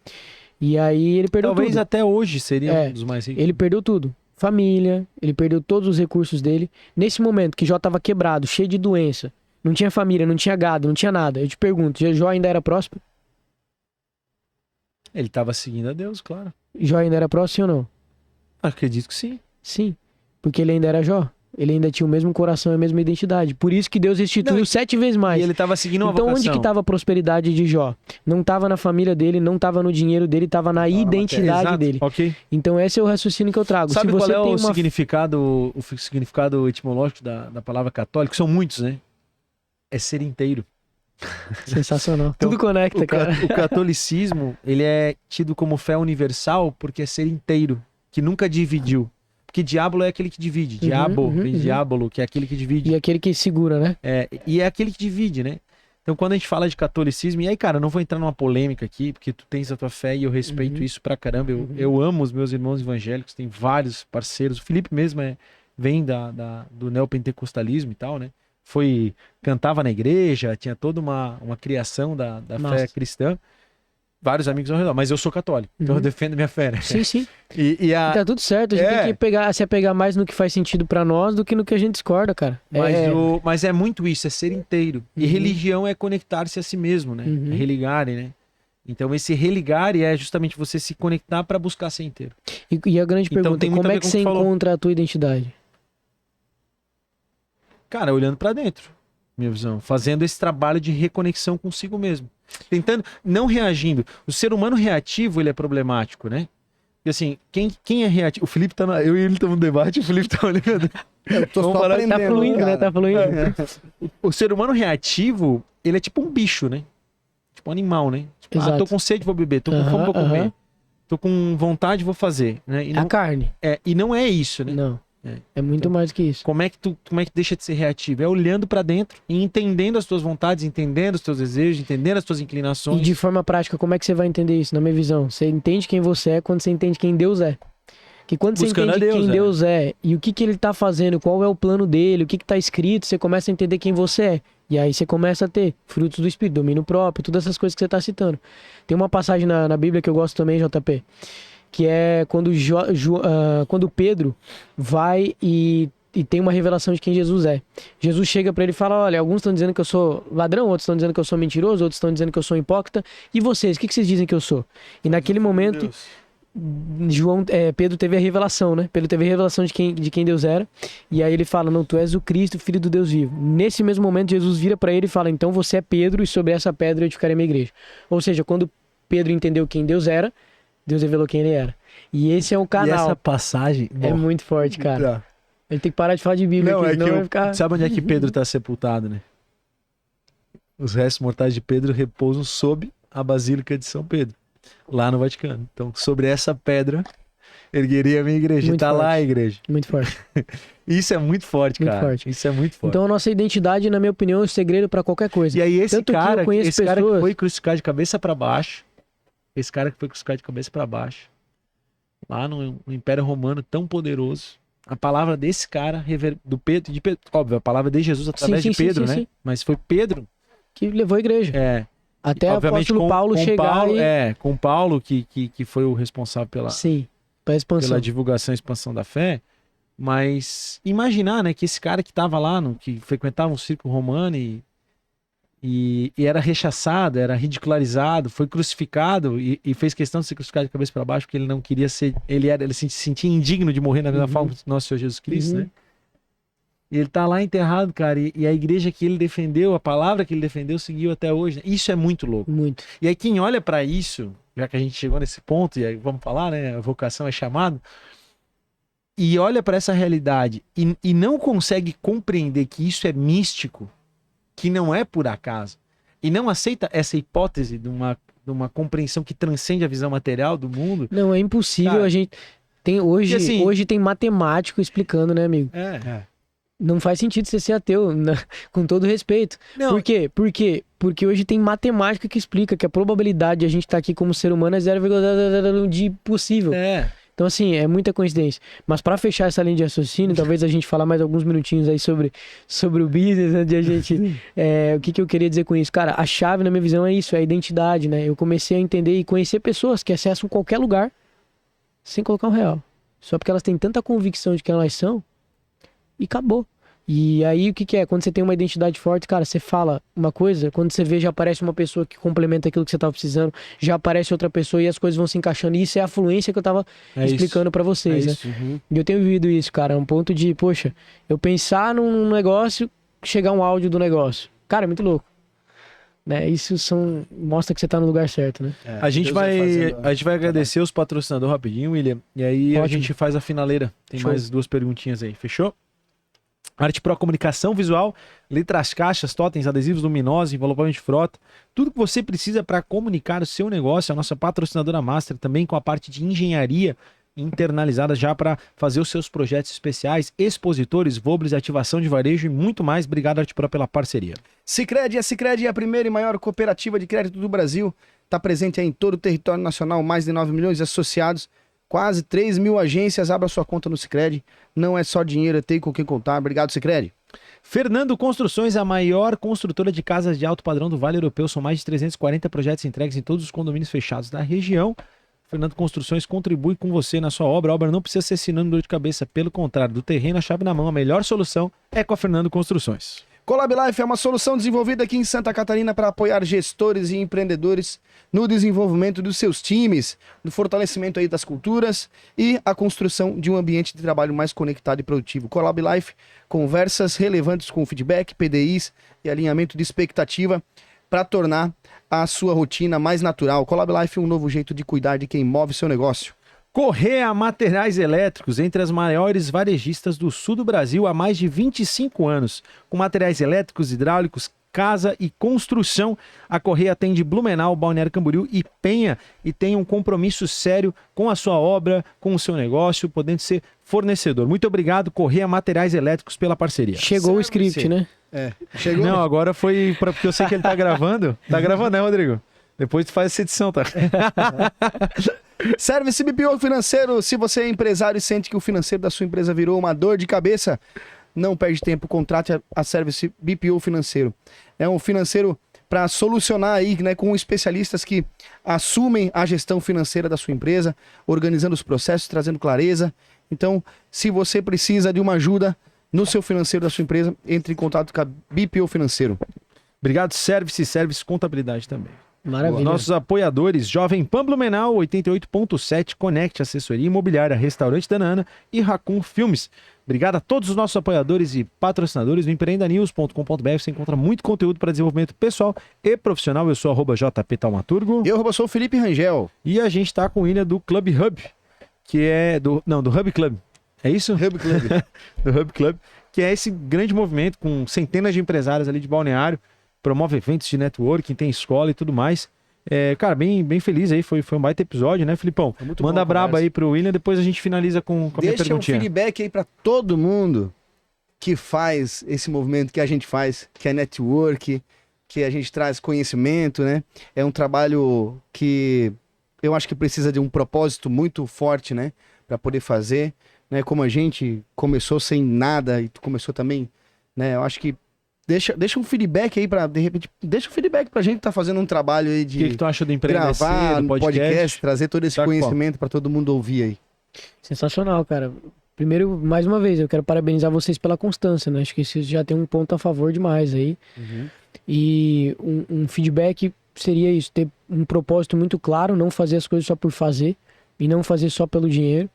E aí ele perdeu Talvez tudo. até hoje seria É. um dos mais ricos. Ele perdeu tudo. Família, ele perdeu todos os recursos dele. Nesse momento que Jó estava quebrado, cheio de doença, não tinha família, não tinha gado, não tinha nada. Eu te pergunto, Jó ainda era próspero? Ele tava seguindo a Deus, claro. Jó ainda era próspero ou não? Acredito que sim. Sim, porque ele ainda era Jó. Ele ainda tinha o mesmo coração e a mesma identidade. Por isso que Deus restituiu Não, 7 vezes mais. E ele tava seguindo uma Então vocação. onde que estava a prosperidade de Jó? Não estava na família dele, não estava no dinheiro dele, estava na identidade Exato, dele. ok. Então esse é o raciocínio que eu trago. Sabe Se você qual é tem o uma significado etimológico da palavra católico? São muitos, né? É ser inteiro. sensacional, Então, tudo conecta, cara. O catolicismo, ele é tido como fé universal porque é ser inteiro, que nunca dividiu. Porque diabolo é aquele que divide. Vem de diabolo, que é aquele que divide. E aquele que segura, né? E é aquele que divide, né? Então, quando a gente fala de catolicismo, e aí, cara, eu não vou entrar numa polêmica aqui, porque tu tens a tua fé e eu respeito isso pra caramba. Eu amo os meus irmãos evangélicos, tem vários parceiros. O Felipe mesmo vem do neopentecostalismo e tal, né? Cantava na igreja, tinha toda uma criação da fé cristã. Vários amigos ao redor, mas eu sou católico, então eu defendo minha fé, né? Sim, sim. E Tá tudo certo, a gente tem que se apegar mais no que faz sentido pra nós do que no que a gente discorda, cara. Mas é muito isso, é ser inteiro. E religião é conectar-se a si mesmo, né? É religare, né? Então esse religare é justamente você se conectar pra buscar ser inteiro. E a grande Então, pergunta, tem muito como a é ver que com o você que tu falou. encontra a tua identidade? Cara, olhando pra dentro, minha visão, fazendo esse trabalho de reconexão consigo mesmo. Tentando, não reagindo. O ser humano reativo, ele é problemático, né? E assim, quem é reativo? O Felipe eu e ele estamos no debate, o Felipe tá olhando. Eu tô Vamos só parar- aprendendo, Tá fluindo, cara. né? Tá fluindo. O ser humano reativo, ele é tipo um bicho, né? Tipo um animal, né? Tipo, Exato. tô com sede, vou beber. Tô com fome, vou comer. Tô com vontade, vou fazer. Né? E A não, carne. e não é isso, né? Não. É. É muito mais que isso. Como é que tu deixa de ser reativo? É olhando pra dentro e entendendo as tuas vontades, entendendo os teus desejos, entendendo as tuas inclinações. E de forma prática, como é que você vai entender isso? Na minha visão, você entende quem você é quando você entende quem Deus é. Que quando você Buscando entende a Deus, quem é. Deus é e o que que ele tá fazendo, qual é o plano dele, o que que tá escrito, você começa a entender quem você é. E aí você começa a ter frutos do Espírito, domínio próprio, todas essas coisas que você tá citando. Tem uma passagem na Bíblia que eu gosto também, JP, que é quando, quando Pedro vai e tem uma revelação de quem Jesus é. Jesus chega pra ele e fala, olha, alguns estão dizendo que eu sou ladrão, outros estão dizendo que eu sou mentiroso, outros estão dizendo que eu sou hipócrita. E vocês, o que vocês dizem que eu sou? E naquele momento, Pedro teve a revelação, né? Pedro teve a revelação de quem Deus era. E aí ele fala, não, tu és o Cristo, filho do Deus vivo. Nesse mesmo momento, Jesus vira pra ele e fala, então você é Pedro e sobre essa pedra eu edificarei minha igreja. Ou seja, quando Pedro entendeu quem Deus era, Deus revelou quem ele era. E esse é o E canal. essa passagem... É muito forte, cara. A gente tem que parar de falar de Bíblia Não, aqui, é senão que vai ficar... Sabe onde é que Pedro está sepultado, né? Os restos mortais de Pedro repousam sob a Basílica de São Pedro, lá no Vaticano. Então, sobre essa pedra, ergueria a minha igreja. Muito Tá lá a forte. igreja. Muito forte. Isso é muito forte, Muito cara. forte. Isso é muito forte. Então a nossa identidade, na minha opinião, é o segredo pra qualquer coisa. E aí esse Tanto que eu cara, conheço que pessoas- foi crucificado de cabeça para baixo, esse cara que foi crucificado de cabeça para baixo, lá no Império Romano tão poderoso, a palavra desse cara, do Pedro, óbvio, a palavra de Jesus através Sim, de sim, Pedro, sim, né? sim. Mas foi Pedro, Que levou a igreja. Até o obviamente apóstolo Paulo chegar Paulo, e... com Paulo que foi o responsável pela Sim, pra expansão. pela divulgação e expansão da fé, mas imaginar, né, que esse cara que estava lá, que frequentava um círculo romano e era rechaçado, era ridicularizado, foi crucificado e fez questão de ser crucificado de cabeça para baixo porque ele não queria ser, ele se sentia indigno de morrer na mesma forma do nosso Senhor Jesus Cristo, né? E ele tá lá enterrado, cara, e a igreja que ele defendeu, a palavra que ele defendeu, seguiu até hoje. Né? Isso é muito louco. Muito. E aí quem olha pra isso, já que a gente chegou nesse ponto, e aí vamos falar, né? A vocação é chamado. E olha pra essa realidade e não consegue compreender que isso é místico, que não é por acaso, e não aceita essa hipótese de uma compreensão que transcende a visão material do mundo. Não, é impossível. Cara, a gente tem hoje, assim, hoje tem matemático explicando, né, amigo? Não faz sentido você ser ateu, né? Com todo respeito. Não. Por quê? Porque hoje tem matemática que explica que a probabilidade de a gente estar aqui como ser humano é 0,001 de possível. Então, assim, é muita coincidência. Mas para fechar essa linha de raciocínio, talvez a gente falar mais alguns minutinhos aí sobre o business, né, de a gente... o que eu queria dizer com isso? Cara, a chave, na minha visão, é isso, é a identidade, né? Eu comecei a entender e conhecer pessoas que acessam qualquer lugar sem colocar R$1. Só porque elas têm tanta convicção de quem elas são e acabou. E aí, o que é? Quando você tem uma identidade forte, cara, você fala uma coisa, quando você vê, já aparece uma pessoa que complementa aquilo que você tava precisando, já aparece outra pessoa e as coisas vão se encaixando. E isso é a fluência que eu tava explicando pra vocês, né? Uhum. E eu tenho vivido isso, cara, um ponto de, poxa, eu pensar num negócio, chegar um áudio do negócio. Cara, é muito louco. Né? Isso mostra que você tá no lugar certo, né? A gente vai agradecer os patrocinadores rapidinho, William, e aí Ótimo. a gente faz a finaleira. Tem Show. mais 2 perguntinhas aí, fechou? Arte Pro Comunicação Visual, letras caixas, totens, adesivos luminosos, envelopamento de frota, tudo que você precisa para comunicar o seu negócio, a nossa patrocinadora master, também com a parte de engenharia internalizada já para fazer os seus projetos especiais, expositores, vobles, ativação de varejo e muito mais. Obrigado, Arte Pro, pela parceria. Sicredi, a Sicredi é a primeira e maior cooperativa de crédito do Brasil, está presente aí em todo o território nacional, mais de 9 milhões de associados, quase 3 mil agências. Abra sua conta no Sicredi. Não é só dinheiro, tem com quem contar. Obrigado, Sicredi. Fernando Construções, a maior construtora de casas de alto padrão do Vale Europeu. São mais de 340 projetos entregues em todos os condomínios fechados da região. Fernando Construções contribui com você na sua obra. A obra não precisa ser sinônimo de dor de cabeça. Pelo contrário, do terreno à chave na mão, a melhor solução é com a Fernando Construções. Collab Life é uma solução desenvolvida aqui em Santa Catarina para apoiar gestores e empreendedores no desenvolvimento dos seus times, no fortalecimento aí das culturas e a construção de um ambiente de trabalho mais conectado e produtivo. Collab Life, conversas relevantes com feedback, PDIs e alinhamento de expectativa para tornar a sua rotina mais natural. Collab Life é um novo jeito de cuidar de quem move seu negócio. Correa Materiais Elétricos, entre as maiores varejistas do sul do Brasil há mais de 25 anos. Com materiais elétricos, hidráulicos, casa e construção, a Correa atende Blumenau, Balneário Camboriú e Penha e tem um compromisso sério com a sua obra, com o seu negócio, podendo ser fornecedor. Muito obrigado, Correa Materiais Elétricos, pela parceria. Chegou o script, né? Chegou. Não, agora foi porque eu sei que ele tá gravando. Tá gravando, né, Rodrigo? Depois tu faz essa edição, tá? Service BPO Financeiro. Se você é empresário e sente que o financeiro da sua empresa virou uma dor de cabeça, não perde tempo, contrate a Service BPO Financeiro. É um financeiro para solucionar aí, né, com especialistas que assumem a gestão financeira da sua empresa, organizando os processos, trazendo clareza. Então, se você precisa de uma ajuda no seu financeiro da sua empresa, entre em contato com a BPO Financeiro. Obrigado, Service Contabilidade também. Maravilha. Nossos apoiadores, Jovem Pan Blumenau, 88.7, Connect, Assessoria Imobiliária, Restaurante da Nana e Raccoon Filmes. Obrigado a todos os nossos apoiadores e patrocinadores do empreendanews.com.br. Você encontra muito conteúdo para desenvolvimento pessoal e profissional. Eu sou @JP Taumaturgo. Eu sou o Felipe Rangel. E a gente está com o William do Club Hub, que é do Hub Club. É isso? Hub Club. Do Hub Club, que é esse grande movimento com centenas de empresários ali de Balneário. Promove eventos de networking, tem escola e tudo mais. Cara, bem feliz aí, foi um baita episódio, né, Filipão? Manda braba aí pro William, depois a gente finaliza com a minha perguntinha. Deixa um feedback aí pra todo mundo que faz esse movimento que a gente faz, que é network, que a gente traz conhecimento, né? É um trabalho que eu acho que precisa de um propósito muito forte, né? Pra poder fazer, né? Como a gente começou sem nada e tu começou também, né? Eu acho que Deixa um feedback aí de repente, deixa um feedback pra gente que tá fazendo um trabalho aí de O que tu acha do Empreender gravar do podcast, trazer todo esse conhecimento pra todo mundo ouvir aí. Sensacional, cara. Primeiro, mais uma vez, eu quero parabenizar vocês pela constância, né? Acho que isso já tem um ponto a favor demais aí. E um feedback seria isso, ter um propósito muito claro, não fazer as coisas só por fazer e não fazer só pelo dinheiro.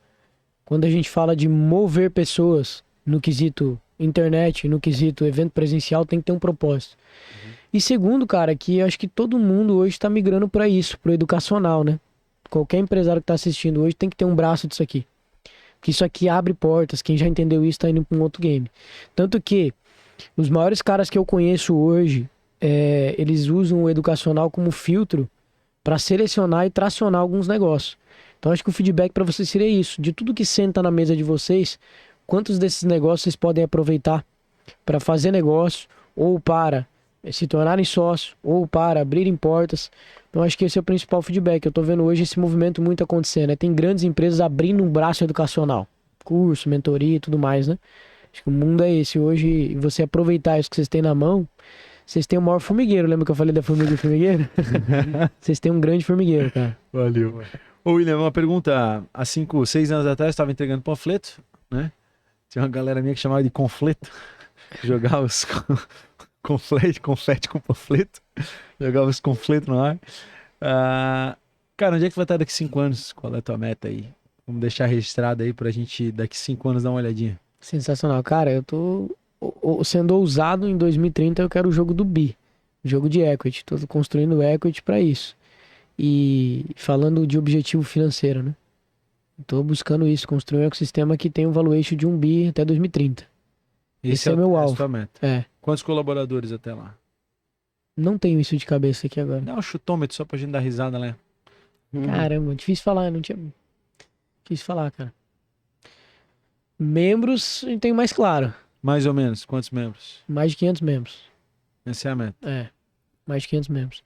Quando a gente fala de mover pessoas no quesito internet, no quesito evento presencial, tem que ter um propósito. E segundo, cara, que eu acho que todo mundo hoje tá migrando para isso, pro educacional, né? Qualquer empresário que tá assistindo hoje tem que ter um braço disso aqui. Porque isso aqui abre portas, quem já entendeu isso tá indo pra um outro game. Tanto que os maiores caras que eu conheço hoje, eles usam o educacional como filtro para selecionar e tracionar alguns negócios. Então acho que o feedback para vocês seria isso. De tudo que senta na mesa de vocês, quantos desses negócios vocês podem aproveitar para fazer negócio, ou para se tornarem sócios, ou para abrirem portas. Então acho que esse é o principal feedback. Eu tô vendo hoje esse movimento muito acontecendo, né? Tem grandes empresas abrindo um braço educacional. Curso, mentoria e tudo mais, né? Acho que o mundo é esse hoje. E você aproveitar isso que vocês têm na mão, vocês têm o maior formigueiro. Lembra que eu falei da formiga e formigueiro? Vocês têm um grande formigueiro, cara. Valeu. Ô, William, uma pergunta. Há 5, 6 anos atrás, eu estava entregando panfleto, né? Tinha uma galera minha que chamava de confleto. Jogava os confete com panfleto. Jogava os confletos no ar. Cara, onde é que vai estar daqui 5 anos? Qual é a tua meta aí? Vamos deixar registrado aí pra gente, daqui 5 anos, dar uma olhadinha. Sensacional. Cara, eu tô sendo ousado. Em 2030 eu quero o jogo do BI. Jogo de equity. Tô construindo equity pra isso. E falando de objetivo financeiro, né? Tô buscando isso, construir um ecossistema que tem um valuation de 1 bi até 2030. Esse é o meu alvo. Tua meta. É. Quantos colaboradores até lá? Não tenho isso de cabeça aqui agora. Dá um chutômetro só pra gente dar risada, né? Caramba, difícil falar, não tinha... Difícil falar, cara. Membros, eu tenho mais claro. Mais ou menos, quantos membros? Mais de 500 membros. Essa é a meta. É, mais de 500 membros.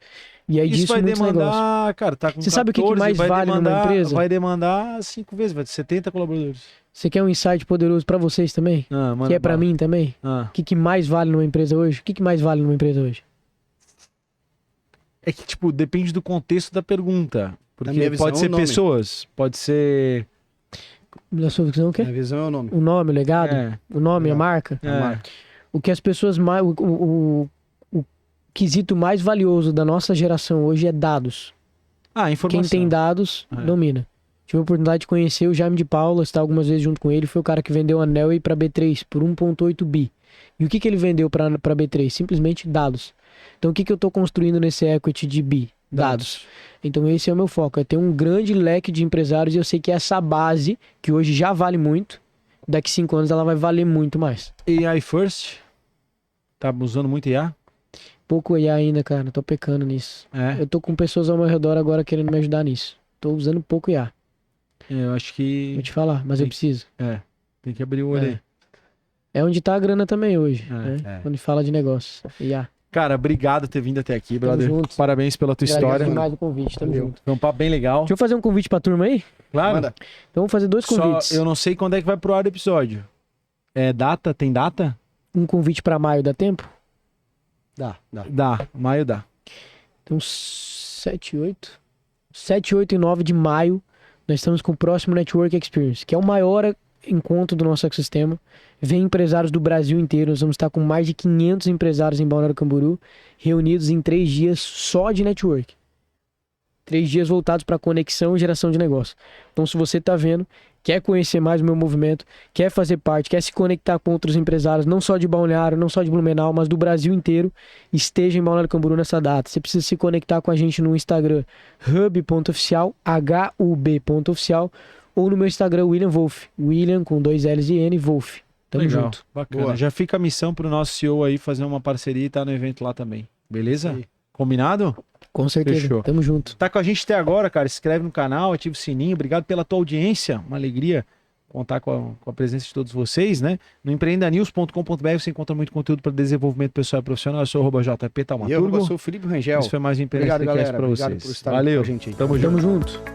E aí Isso disso vai muitos demandar, negócios. cara, tá com Você sabe o que mais vale numa empresa? Vai demandar 5 vezes, vai ter 70 colaboradores. Você quer um insight poderoso pra vocês também? Que é pra mim também? O que mais vale numa empresa hoje? O que mais vale numa empresa hoje? É que, tipo, depende do contexto da pergunta. Porque visão, pode ser pessoas, pode ser... Na sua visão, o quê? Minha visão é o nome. O nome, o legado? É. O nome, a marca? É. O que as pessoas mais... O quesito mais valioso da nossa geração hoje é dados. Informação. Quem tem dados, domina. Tive a oportunidade de conhecer o Jaime de Paula, estar algumas vezes junto com ele. Foi o cara que vendeu a Nelway para B3 por 1,8 bi. E o que ele vendeu para B3? Simplesmente dados. Então o que eu estou construindo nesse equity de bi? Dados. Então esse é o meu foco. É ter um grande leque de empresários e eu sei que essa base, que hoje já vale muito, daqui 5 anos ela vai valer muito mais. AI First? Tá usando muito IA? Pouco IA ainda, cara. Tô pecando nisso. Eu tô com pessoas ao meu redor agora querendo me ajudar nisso. Tô usando pouco IA. Eu acho que... Vou te falar, mas eu preciso. Tem que abrir o olho aí. É onde tá a grana também hoje, né? Quando fala de negócio. IA. Cara, obrigado por ter vindo até aqui, brother. Parabéns pela tua história. Agradeço demais o convite, tamo junto. Foi um papo bem legal. Deixa eu fazer um convite pra turma aí? Claro. Manda. Então vamos fazer 2 convites. Eu não sei quando é que vai pro ar o episódio. Data? Tem data? Um convite pra maio, dá tempo? Dá, maio dá. Então 7, 8 e 9 de maio, nós estamos com o próximo Network Experience, que é o maior encontro do nosso ecossistema. Vem empresários do Brasil inteiro. Nós vamos estar com mais de 500 empresários em Balneário Camboriú, reunidos em 3 dias só de network. 3 dias voltados para conexão e geração de negócio. Então, se você está vendo, quer conhecer mais o meu movimento, quer fazer parte, quer se conectar com outros empresários, não só de Balneário, não só de Blumenau, mas do Brasil inteiro, esteja em Balneário Camboriú nessa data. Você precisa se conectar com a gente no Instagram hub.oficial, hub.oficial, ou no meu Instagram, William Wolf. William com 2 L's e N, Wolf. Tamo junto. Bacana. Boa. Já fica a missão pro nosso CEO aí fazer uma parceria e estar no evento lá também. Beleza? Sim. Combinado? Com certeza. Fechou. Tamo junto. Tá com a gente até agora, cara. Se inscreve no canal, ativa o sininho. Obrigado pela tua audiência. Uma alegria contar com a presença de todos vocês, né? No empreendanews.com.br você encontra muito conteúdo para desenvolvimento pessoal e profissional. Eu sou o @JP Taumaturgo. Eu sou o Felipe Rangel. Esse foi mais um Obrigado, Empreendedor galera. para Obrigado vocês. por estar Valeu. com a gente aí. Tamo junto. Tamo junto.